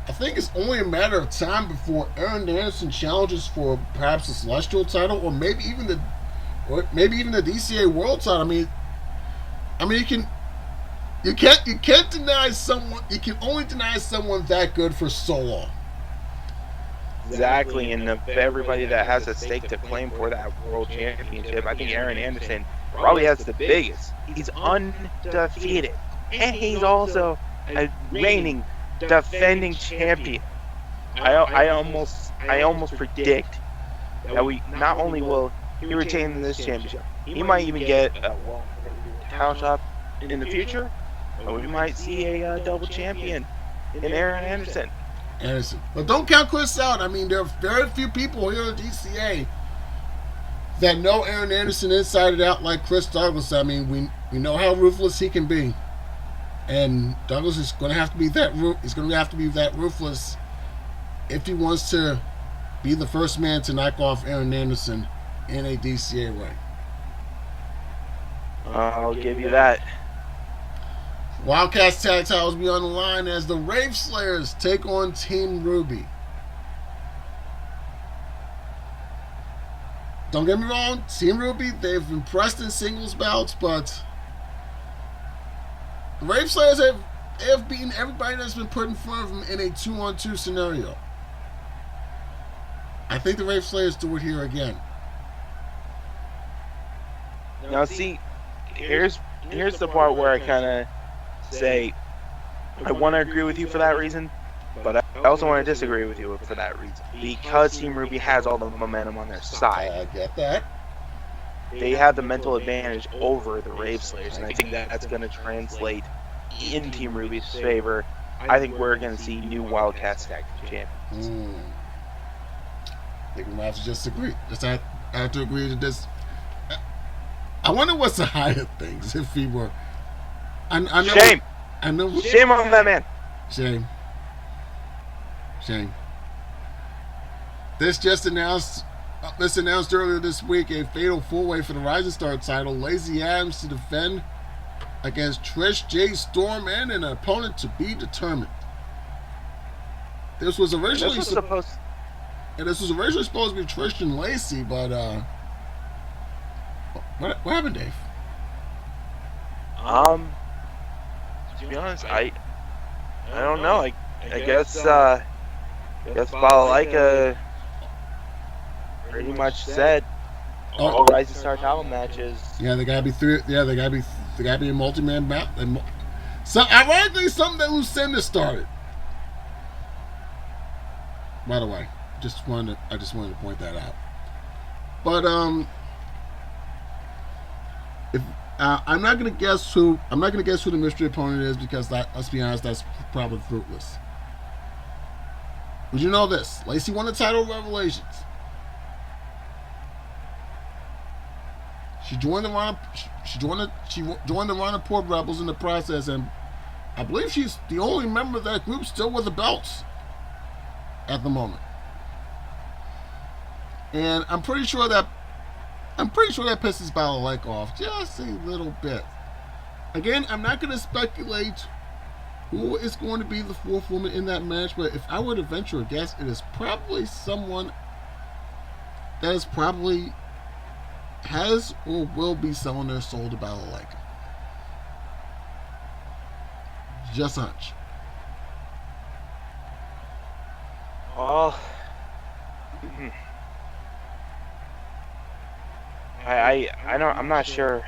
I think it's only a matter of time before Aaron Anderson challenges for perhaps the Celestial title, or maybe even the DCA World title. I mean, you can't deny someone. You can only deny someone that good for so long. Exactly, and of everybody that has a stake to claim for that World Championship, I think Aaron Anderson probably has the biggest. He's undefeated, and he's also a reigning defending champion. I almost predict that we not only will he retain this championship, he might even get a title shot in the future, or we might see a double champion in Aaron Anderson. But don't count Chris out. I mean, there are very few people here at DCA that know Aaron Anderson inside and out like Chris Douglas. I mean, we know how ruthless he can be. And Douglas is going to have to be that. He's going to have to be that ruthless if he wants to be the first man to knock off Aaron Anderson in a DCA ring. I'll give you that. Wildcats tag titles be on the line as the Rave Slayers take on Team Ruby. Don't get me wrong, Team Ruby, they've impressed in singles bouts, but the Rave Slayers have beaten everybody that's been put in front of them in a 2-on-2 scenario. I think the Rave Slayers do it here again. Now see, here's the part where I kind of say I want to agree with you for that reason, but I also want to disagree with you for that reason. Because Team Ruby has all the momentum on their side. I get that. They have the mental advantage over the Rave Slayers, and I think that's going to translate in Team Ruby's favor. I think we're going to see new Wildcats tag champions. I think we might have to just agree. I have to agree to this. I wonder what's the higher things if he were. I know, shame. I know. Shame on that man. Shame. This announced earlier this week a fatal four-way for the Rising Star title. Lazy Adams to defend against Trish, J Storm, and an opponent to be determined. This was originally supposed to be Trish and Lacey, but What happened, Dave? To be honest, I don't know. I guess Balalaika pretty much said all Rising Star title matches. Yeah, they gotta be three. Yeah, they gotta be a multi-man battle. So ironically, something that Lucinda started. By the way, I just wanted to point that out. But if I'm not gonna guess who the mystery opponent is, because let's be honest, that's probably fruitless. Would you know this? Lacey won the title of Revelations. She joined the Rana Port Rebels in the process, and I believe she's the only member of that group still with the belts at the moment. And I'm pretty sure that pisses Balalaika off just a little bit. Again, I'm not going to speculate who is going to be the fourth woman in that match, but if I were to venture a guess, it is probably someone that is probably has or will be selling their soul to Balalaika. Just a hunch. Well, I'm not sure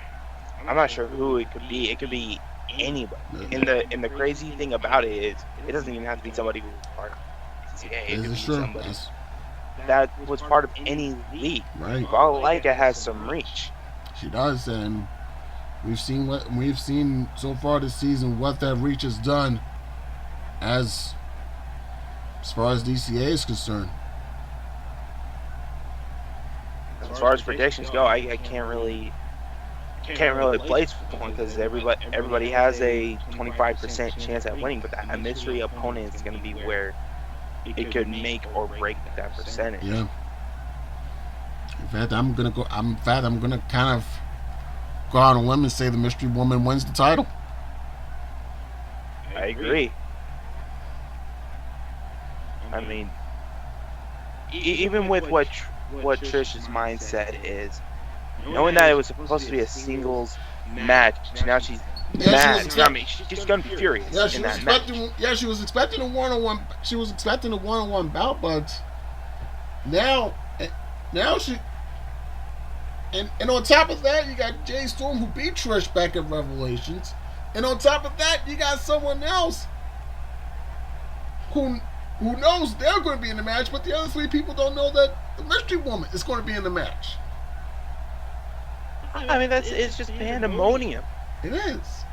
who it could be. It could be anybody. And the crazy thing about it is, it doesn't even have to be somebody who was part of DCA. It could be somebody that was part of any league. Right. Balalaika has some reach. She does, and we've seen so far this season what that reach has done as far as DCA is concerned. As far as predictions go, I can't really place one, because everybody has a 25% chance at winning, but that mystery opponent is going to be where it could make or break that percentage. Yeah. In fact, I'm gonna kind of go out on a limb and say the mystery woman wins the title. I agree. I mean, even with what Trish's mindset is, knowing that it was supposed to be a singles match, now she's mad. She's gonna be furious in that match. Yeah, she was expecting a one-on-one. She was expecting a one-on-one bout, but now she. And on top of that, you got Jay Storm, who beat Trish back at Revelations, and on top of that, you got someone else who knows they're going to be in the match, but the other three people don't know that the mystery woman is going to be in the match. I mean, it's just pandemonium. It is.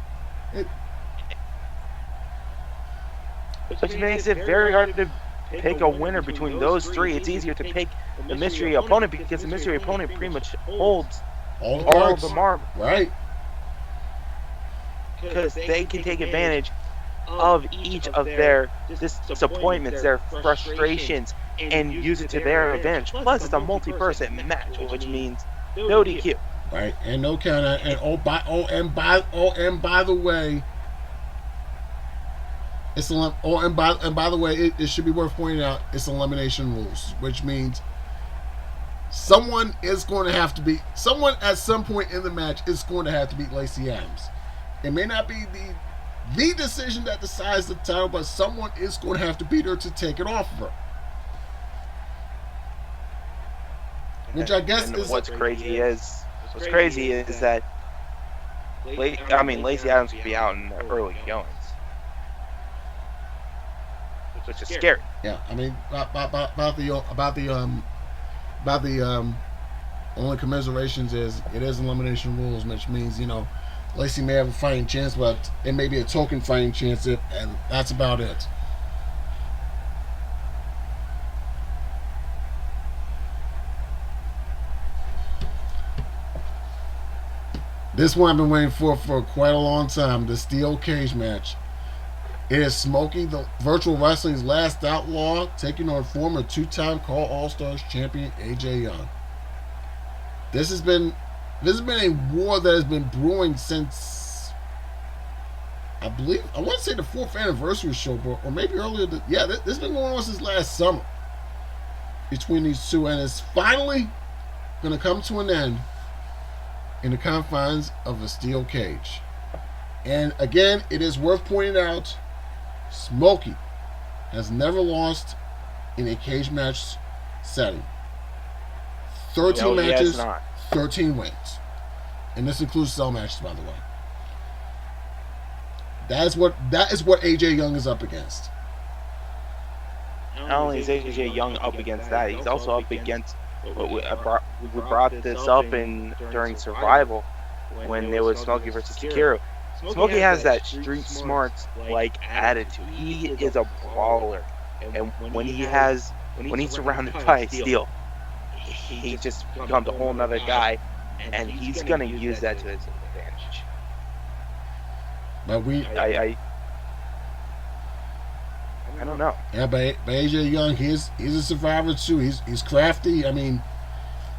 Which makes it very hard to pick a winner between those three. It's easier to pick the mystery opponent, because the mystery opponent pretty much holds all the marbles. Right. Because they can take advantage of each of their disappointments, their frustrations, and use it to their advantage. Plus, it's a multi-person match, which means no DQ. Right, and no counter, and by the way, by the way, it should be worth pointing out, it's elimination rules, which means someone at some point in the match is going to have to beat Lacey Adams. It may not be the decision that decides the title, but someone is going to have to beat her to take it off of her. Which I guess is what's crazy is that Lacey Adams could be out in the early goings, which is scary. Yeah, I mean about the only commiserations is it is elimination rules, which means Lacey may have a fighting chance, but it may be a token fighting chance, and that's about it. This one I've been waiting for quite a long time. The steel cage match. It is Smokey, the Virtual Wrestling's last outlaw, taking on former two-time Call All-Stars champion AJ Young. This has been a war that has been brewing since, I want to say the 4th anniversary show, or maybe earlier. This has been going on since last summer between these two, and it's finally going to come to an end in the confines of a steel cage. And again, it is worth pointing out, Smokey has never lost in a cage match setting. 13 matches, 13 wins. And this includes cell matches, by the way. That is what AJ Young is up against. Not only is AJ Young up against that, he's also up against we brought this up during Survival when there was Smokey versus Takeru. Smokey has that street smarts like attitude. He is a brawler, and when he's surrounded by steel, he just becomes a whole nother guy, and he's gonna use that to his advantage. But I don't know. Yeah, but AJ Young, he's a survivor too. He's crafty. I mean,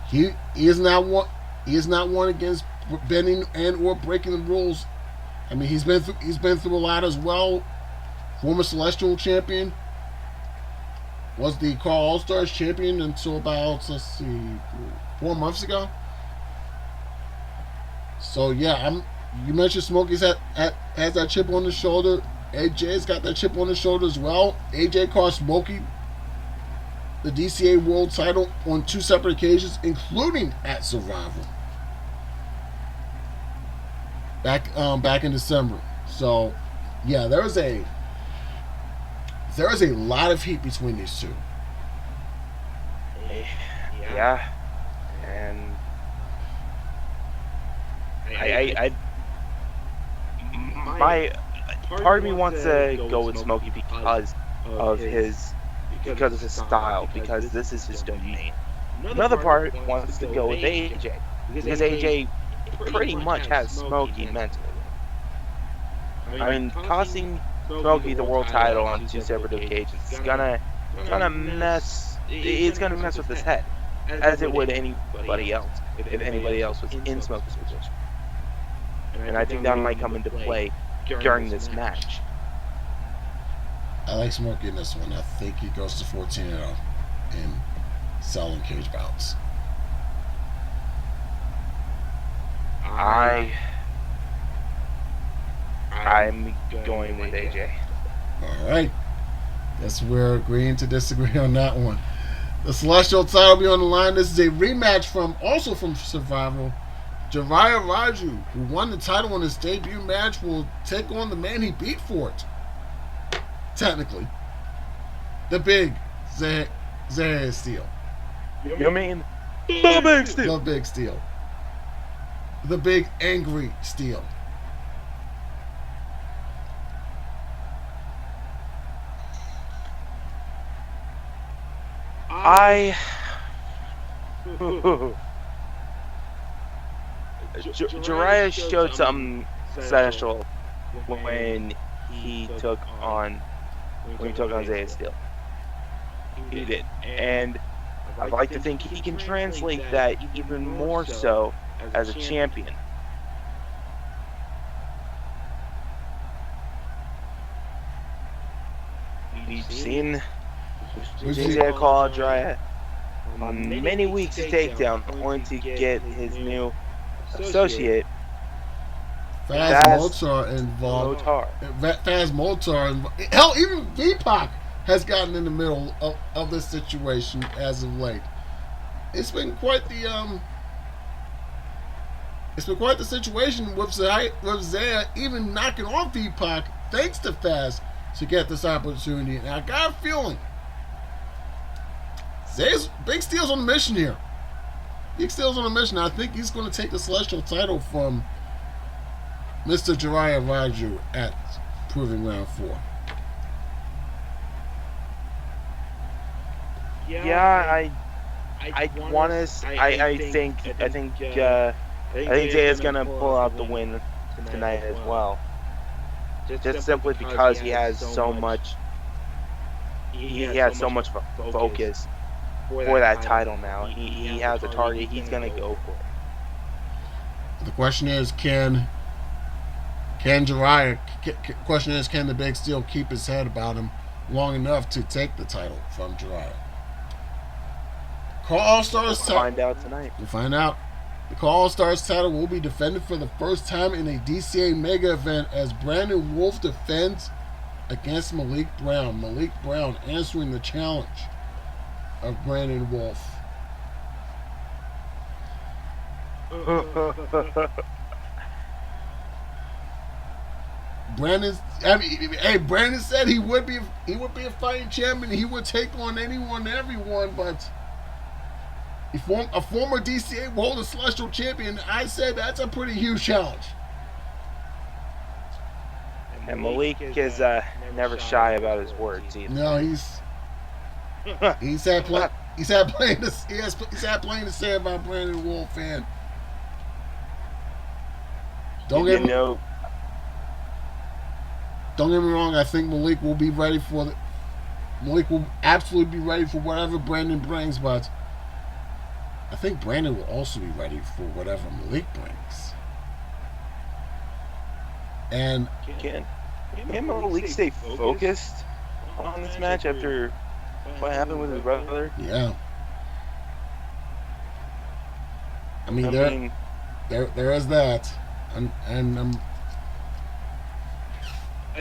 he is not one against bending and or breaking the rules. I mean, he's been through a lot as well. Former Celestial champion, was the Call All Stars champion until about 4 months ago. So yeah, you mentioned Smokey's has that chip on his shoulder. AJ's got that chip on his shoulder as well. AJ cost Smokey the DCA World title on 2 separate occasions, including at Survival back in December. So yeah, there is a lot of heat between these two. Yeah, and my part of me wants to go with Smokey because of his style, because this is his domain. Another part wants to go with AJ because AJ pretty much has Smokey mentally. I mean, costing Smokey the world title on 2 separate occasions is gonna mess. It's gonna mess with his head, as it would anybody else if anybody else was in Smokey's position. And I think that might come into play during this match. I like Smokey in this one. I think he goes to 14-0 in selling cage bouts. I'm going with AJ. All right. Guess we're agreeing to disagree on that one. The Celestial title will be on the line. This is a rematch from Survival. Jiraiya Raju, who won the title in his debut match, will take on the man he beat for it. Technically. The big Zaire Steel. You mean the big Steel? The big Steel. The big angry Steel. Jiraiya showed something special when he took on Zaire Steel. He did, and I'd like to think he can translate that even more so as a champion. We've seen Zaire call out Jiraiya on many weeks of takedown, only to get his new associate Faz Motar involved. Faz Motar involved. Hell, even Deepak has gotten in the middle of this situation as of late. It's been quite the situation with Zaire even knocking off Deepak thanks to Faz to get this opportunity. And I got a feeling Zay's Big Steel's on a mission here. Big Steel's on a mission. I think he's going to take the Celestial title from Mr. Jiraiya Raju at Proving Round 4. Yeah, I think Zaya's gonna pull out the win tonight as well. Just simply because he has so much. He has so much focus for that title now. He has a target. He's gonna go for it. The question is, can Jiraiya? Question is, can the Big Steel keep his head about him long enough to take the title from Jiraiya? Call All Stars. We'll find out tonight. We'll find out. The Call Stars title will be defended for the first time in a DCA mega event as Brandon Wolf defends against Malik Brown. Malik Brown answering the challenge of Brandon Wolf. Brandon said he would be a fighting champion. He would take on anyone and everyone, but a former DCA World and Celestial Champion, I said that's a pretty huge challenge. And Malik is never shy about his words either. No, he's had plenty to say about Brandon Wolf, and don't get me wrong. I think Malik will absolutely be ready for whatever Brandon brings, but I think Brandon will also be ready for whatever Malik brings. And can Malik stay focused on this match after what happened with his brother? Yeah. I mean, there is that, and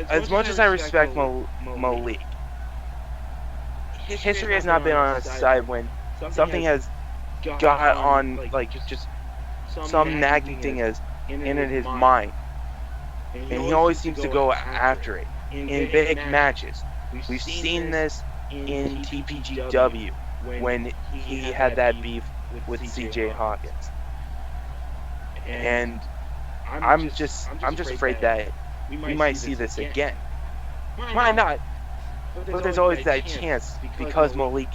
as much as I respect Malik, history has not been on his side when something has got on, like, just some nagging thing is in his mind, and he always seems to go after it in big matches. We've seen this in TPGW when he had that beef with CJ Hawkins, and I'm just afraid that we might see this again. Why not? But there's always that chance because Malik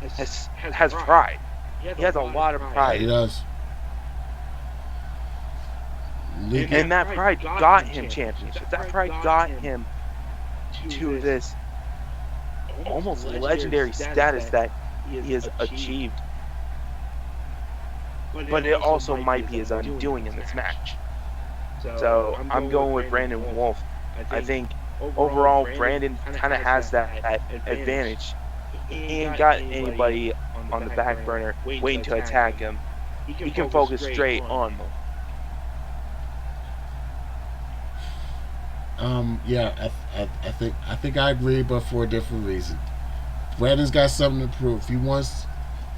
has pride. He has a lot of pride. He does. And that pride got him championships. That pride got him to this almost legendary status that he has achieved. But it also might be his undoing in this match. So I'm going with Brandon Wolf. I think overall Brandon kind of has that advantage. He ain't got anybody on the back burner waiting to attack him. He can focus straight on them. Yeah, I think I agree, but for a different reason. Brandon's got something to prove. He wants.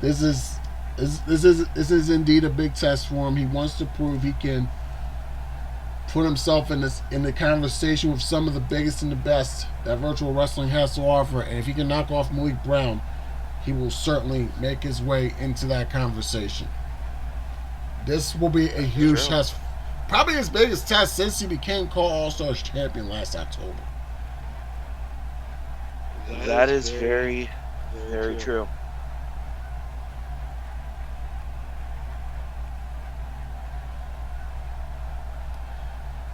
This is indeed a big test for him. He wants to prove he can put himself in the conversation with some of the biggest and the best that virtual wrestling has to offer. And if he can knock off Malik Brown, he will certainly make his way into that conversation. This will be a huge test. Probably his biggest test since he became Call All-Stars champion last October. That is very, very true.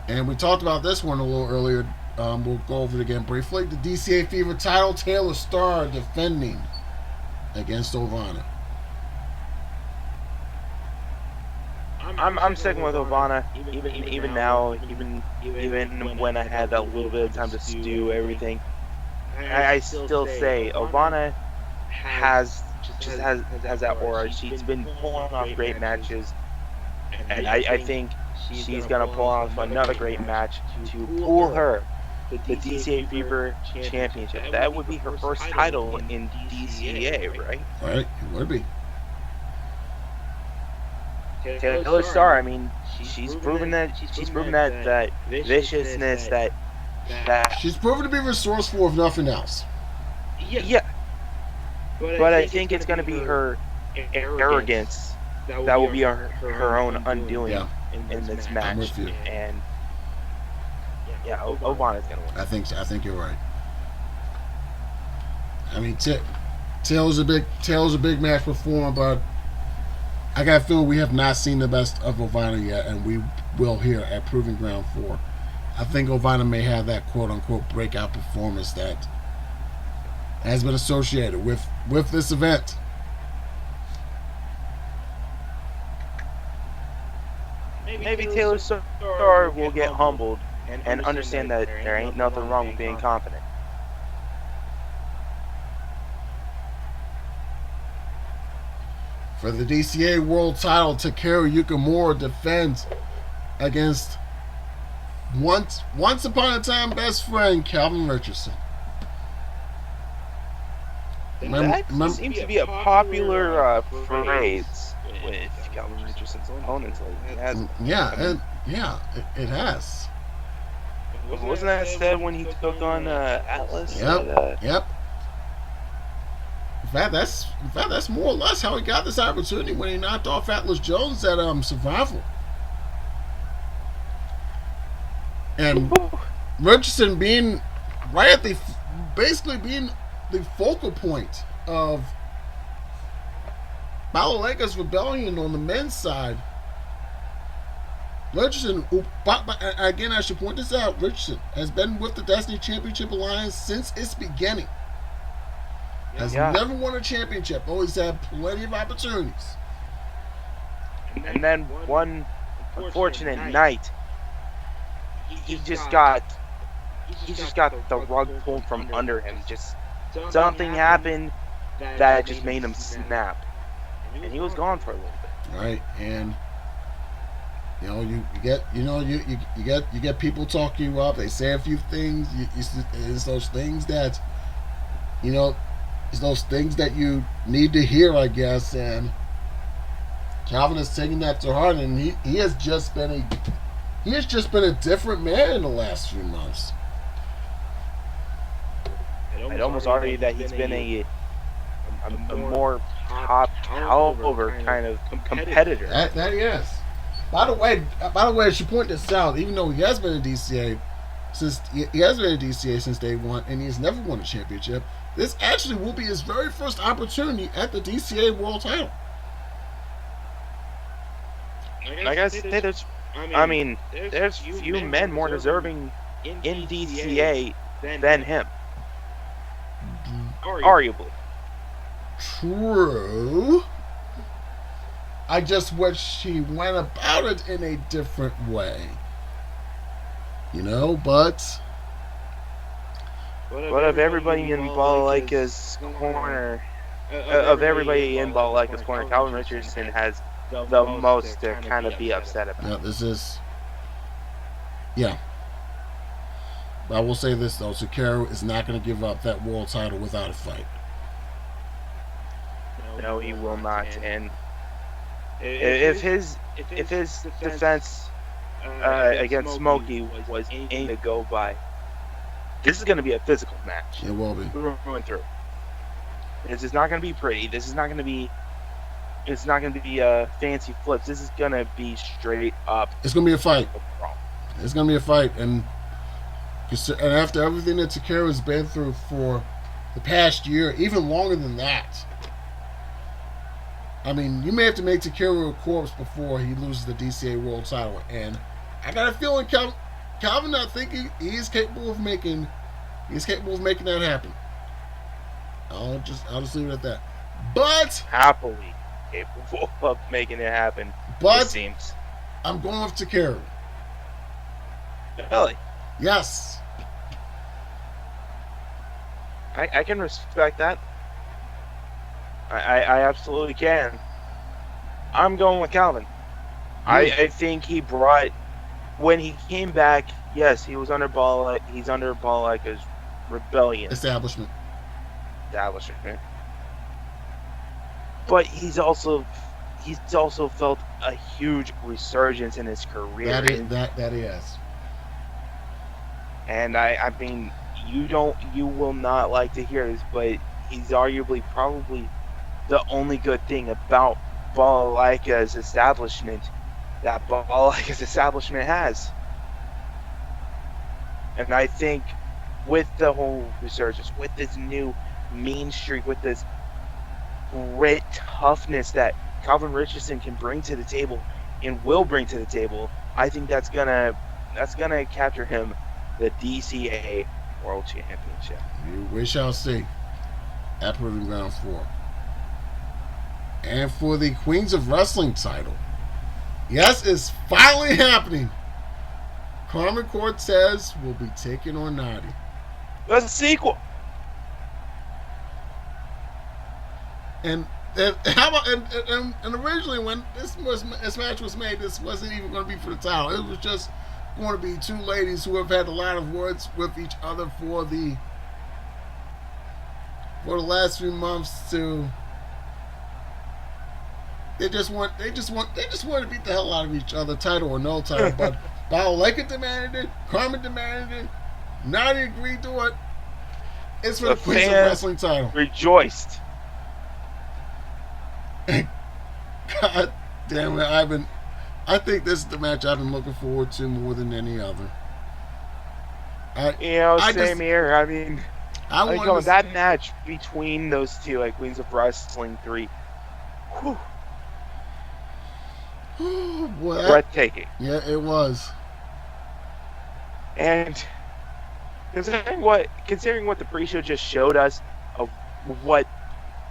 And we talked about this one a little earlier. We'll go over it again briefly. The DCA Fever title, Taylor Starr defending against Ovana. I'm sticking with Ovana, even now, even when I had a little bit of time to stew everything. I still say Ovana has that aura. She's been pulling off great matches, and I think she's gonna pull off another great match to pull her the DCA Fever Championship. That would be her first title in DCA, right? Right, it would be. Taylor Starr, I mean, she's proven that viciousness, that she's proven to be resourceful if nothing else. Yeah. But I think it's going to be her arrogance that will be her own undoing in this match. I'm with you. And yeah, Ovana's going to win. I think you're right. I mean, Taylor's a big match performer, but I got a feeling we have not seen the best of Ovana yet, and we will here at Proving Ground 4. I think Ovana may have that quote-unquote breakout performance that has been associated with this event. Maybe Taylor Starr will get humbled and understand that there ain't nothing wrong with being confident. For the DCA World Title, Takeru Yukamura defends against once upon a time best friend Calvin Richardson. That seems to be a popular phrase with Calvin Richardson's opponents lately. It has. Wasn't that said when he took on Atlas? Yep. In fact, that's more or less how he got this opportunity when he knocked off Atlas Jones at Survival. And Richardson being right at basically being the focal point of Balalaika's rebellion on the men's side. Richardson, again, I should point this out, Richardson has been with the Destiny Championship Alliance since its beginning. Has never won a championship, always had plenty of opportunities. And then one unfortunate night, he just got the rug pulled from under him. Just something happened that just made him snap, and he was gone for a little bit. Right, and you get people talking you up. They say a few things. It's those things that it's those things that you need to hear, I guess. And Calvin is taking that to heart, and he has just been a different man in the last few months. I'd almost argue that he's been a more top caliber kind of competitor. That he is. By the way, I should point this out. Even though he has been in DCA since day one, and he has never won a championship, this actually will be his very first opportunity at the DCA World Title. Like I say, there's few men more deserving in DCA than him. Arguably. True. I just wish he went about it in a different way. But But of everybody in Balalaika's corner, Calvin Richardson has the most to kind of be upset about. I will say this though: Takeru is not going to give up that world title without a fight. No, he will not. And if his defense against Smokey was aimed to go by, this is going to be a physical match. It will be through and through. This is not going to be pretty. This is not going to be. It's not going to be fancy flips. This is going to be straight up. It's going to be a fight. It's going to be a fight, and after everything that Takeru has been through for the past year, even longer than that. I mean, you may have to make Takeru a corpse before he loses the DCA World Title, and I got a feeling Calvin, I think he's capable of making that happen. I'll just leave it at that. But happily capable of making it happen. But it seems I'm going with Takeru. Really? Yes. I can respect that. I absolutely can. I'm going with Calvin. I think he brought, when he came back, yes, he was under Balalaika's rebellion. Establishment. But he's also felt a huge resurgence in his career. That he has. And I mean, you will not like to hear this, but he's arguably probably the only good thing about Balalaika's establishment that Balalaika's establishment has. And I think with the whole resurgence, with this new mean streak, with this grit toughness that Calvin Richardson can bring to the table and will bring to the table, I think that's gonna capture him the DCA World Championship. We shall see at Proving Ground 4. And for the Queens of Wrestling title, yes, it's finally happening. Carmen Cortez will be taking on Nadi. That's a sequel. And how about and originally when this match was made, this wasn't even going to be for the title. It was just going to be two ladies who have had a lot of words with each other for the last few months. They just want to beat the hell out of each other, title or no title. But Balaka demanded it, Carmen demanded it, Nadi agreed to it. It's for the Queens of Wrestling title. Rejoiced. God damn it, I think this is the match I've been looking forward to more than any other. Same here. I mean, that match between those two, like Queens of Wrestling 3, whew. Boy, breathtaking. Yeah, it was. And considering what the pre-show just showed us of what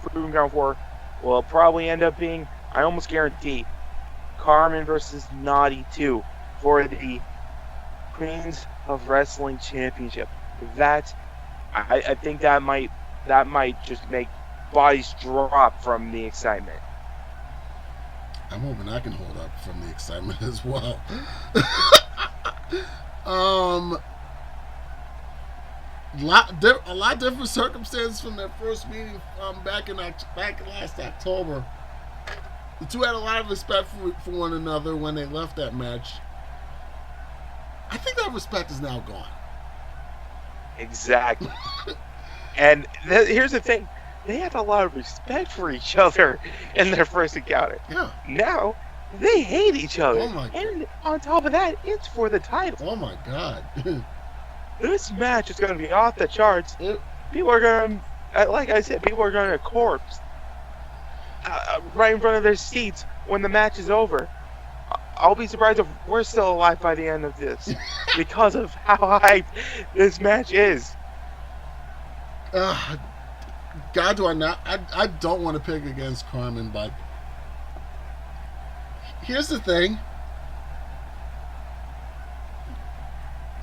Proving Ground 4 will probably end up being, I almost guarantee Carmen versus Nadi 2 for the Queens of Wrestling Championship. I think that might just make bodies drop from the excitement. I'm hoping I can hold up from the excitement as well. A lot different circumstances from their first meeting back in last October. The two had a lot of respect for one another when they left that match. I think that respect is now gone. Exactly. And here's the thing. They had a lot of respect for each other in their first encounter. Yeah. Now, they hate each other. Oh my God. And on top of that, it's for the title. Oh my God. This match is going to be off the charts. People are going to, like I said, people are going to corpse right in front of their seats when the match is over. I'll be surprised if we're still alive by the end of this because of how hyped this match is. God, do I not? I don't want to pick against Carmen, but here's the thing.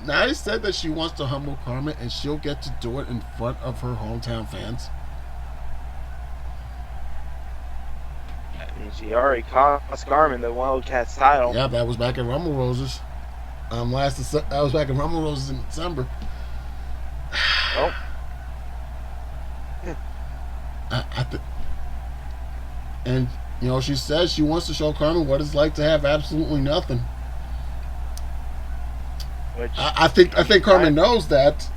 Nadi said that she wants to humble Carmen, and she'll get to do it in front of her hometown fans. I mean, she already cost Carmen the Wildcats title. Yeah, that was back at Rumble Roses. That was back in Rumble Roses in December. Oh. And she says she wants to show Carmen what it's like to have absolutely nothing. Which, I think Carmen knows that.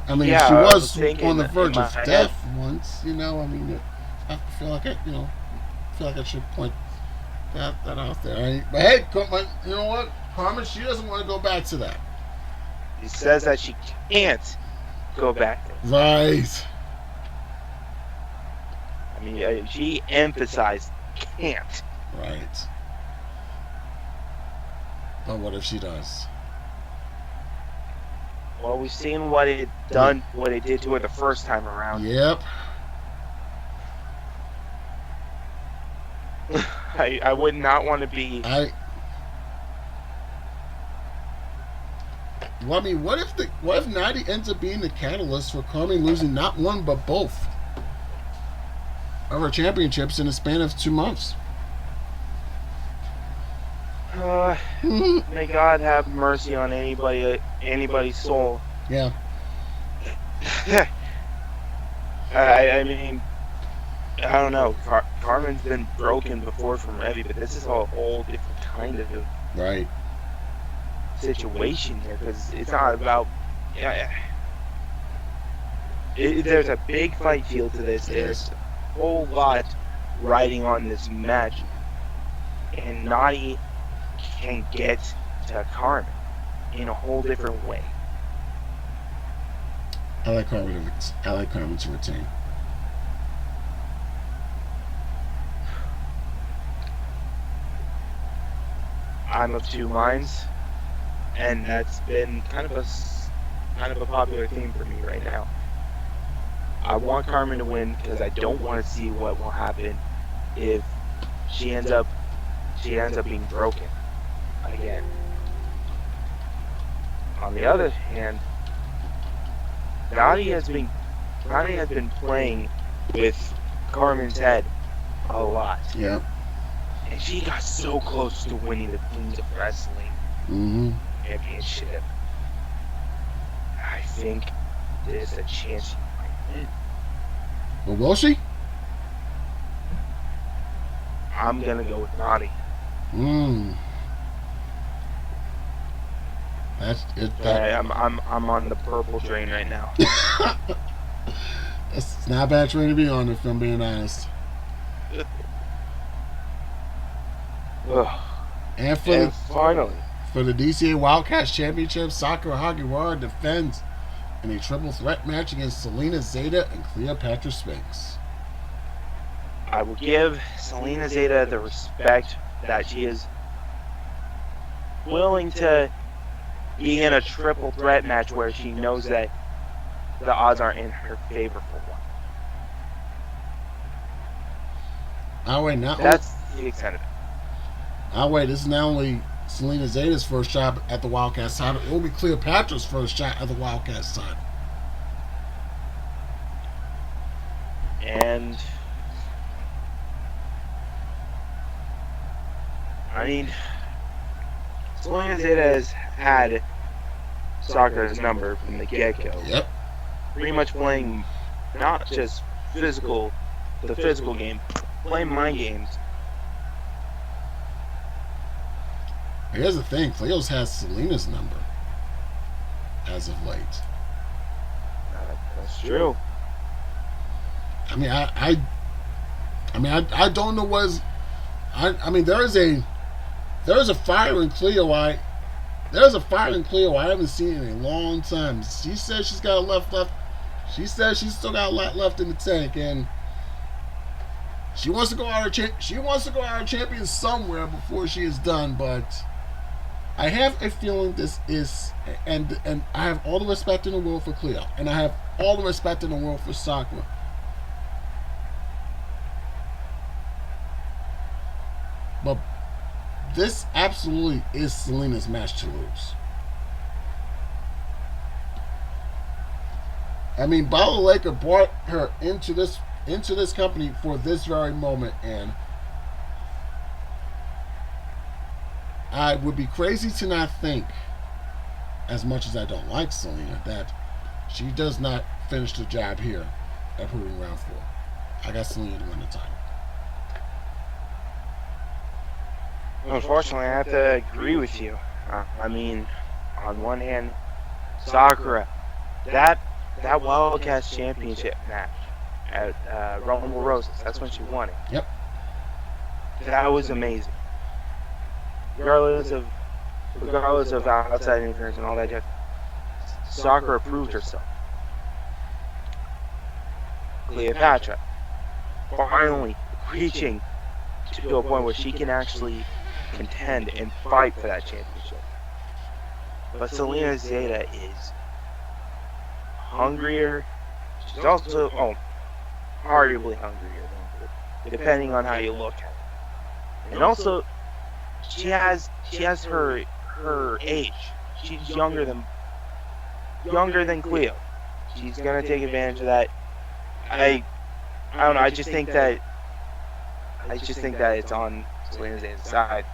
I mean, yeah, she was on the in verge of my death head. once. I mean, I feel like I should point that out there. Right? But hey, you know what? Carmen, she doesn't want to go back to that. She says that she can't go back there. Right. I mean, she emphasized can't. Right. But what if she does? Well, we've seen what it did to her the first time around. Yep. I would not want to be. Well, I mean, what if Nadi ends up being the catalyst for Carmen losing not one but both of her championships in a span of 2 months? May God have mercy on anybody's soul. Yeah. I mean, I don't know. Carmen's been broken before from Revy, but this is a whole different kind of Right. situation here because it's not about. There's a big fight feel to this. There's a whole lot riding on this match, and Nadi can get to Carmen in a whole different way. I like Carmen to retain. I'm of two minds, and that's been kind of a popular theme for me right now. I want Carmen to win because I don't want to see what will happen if she ends up being broken again. On the other hand, Nadi has been playing with Carmen's head a lot. Yeah. And she got so close to winning the Queens of Wrestling Championship. I think there's a chance she might win. But will she? I'm gonna go with Ronnie. That's it. I'm on the purple train right now. It's not a bad train to be on, if I'm being honest. And finally, for the DCA Wildcats Championship, Sakura Hagiwara defends in a triple threat match against Selena Zeta and Cleopatra Spinks. I will give Selena Zeta the respect that she is willing to be in a triple threat match where she knows that the odds aren't in her favor for one. That's the extent of it. This is not only Selena Zeta's first shot at the Wildcats title, it will be Cleopatra's first shot at the Wildcats title. And I mean, Selena Zeta has had Sakura's number from the get-go. Yep. Pretty much playing not just the physical game, playing mind games. Here's the thing, Cleo's has Selena's number as of late. That's true. I mean, I don't know what is. I mean, there is a fire in Cleo. There's a fire in Cleo I haven't seen in a long time. She says she's got a left. She says she's still got a lot left in the tank, and she wants to go out her champion somewhere before she is done. But I have a feeling this is, and I have all the respect in the world for Cleo, and I have all the respect in the world for Sakura. But this absolutely is Selena's match to lose. I mean, Bala Laker brought her into this company for this very moment, and I would be crazy to not think, as much as I don't like Selena, that she does not finish the job here at Proving Ground 4. I got Selena to win the title. Unfortunately, I have to agree with you. I mean, on one hand, Sakura, that Wildcats Championship match at Rumble Roses, that's when she won it. Yep. That was amazing. Regardless of outside interference and all that, Sakura proved herself. Cleopatra finally reaching to a point where she can actually contend and fight for that championship. But Selena Zeta is hungrier. She's also, arguably hungrier, depending on how you look at it. And also, she has her age. She's younger than Cleo. She's gonna take advantage of that. I don't know. I just think that it's on Selena Zeta's side.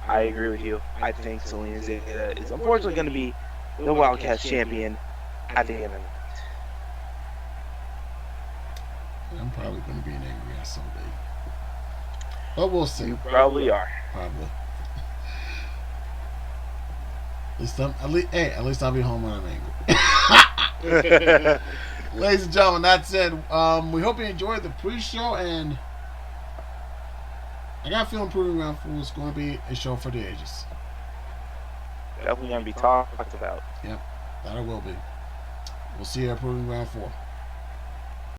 I agree with you. I think Selena Zeta is unfortunately going to be the Wildcats champion at the end of the night. I'm probably going to be an angry ass someday. But we'll see. You probably are. Probably. At least I'll be home when I'm angry. Ladies and gentlemen, that said, we hope you enjoyed the pre-show, and I got a feeling Proving Ground 4 is going to be a show for the ages. Definitely going to be talked about. Yep, that it will be. We'll see you at Proving Ground 4.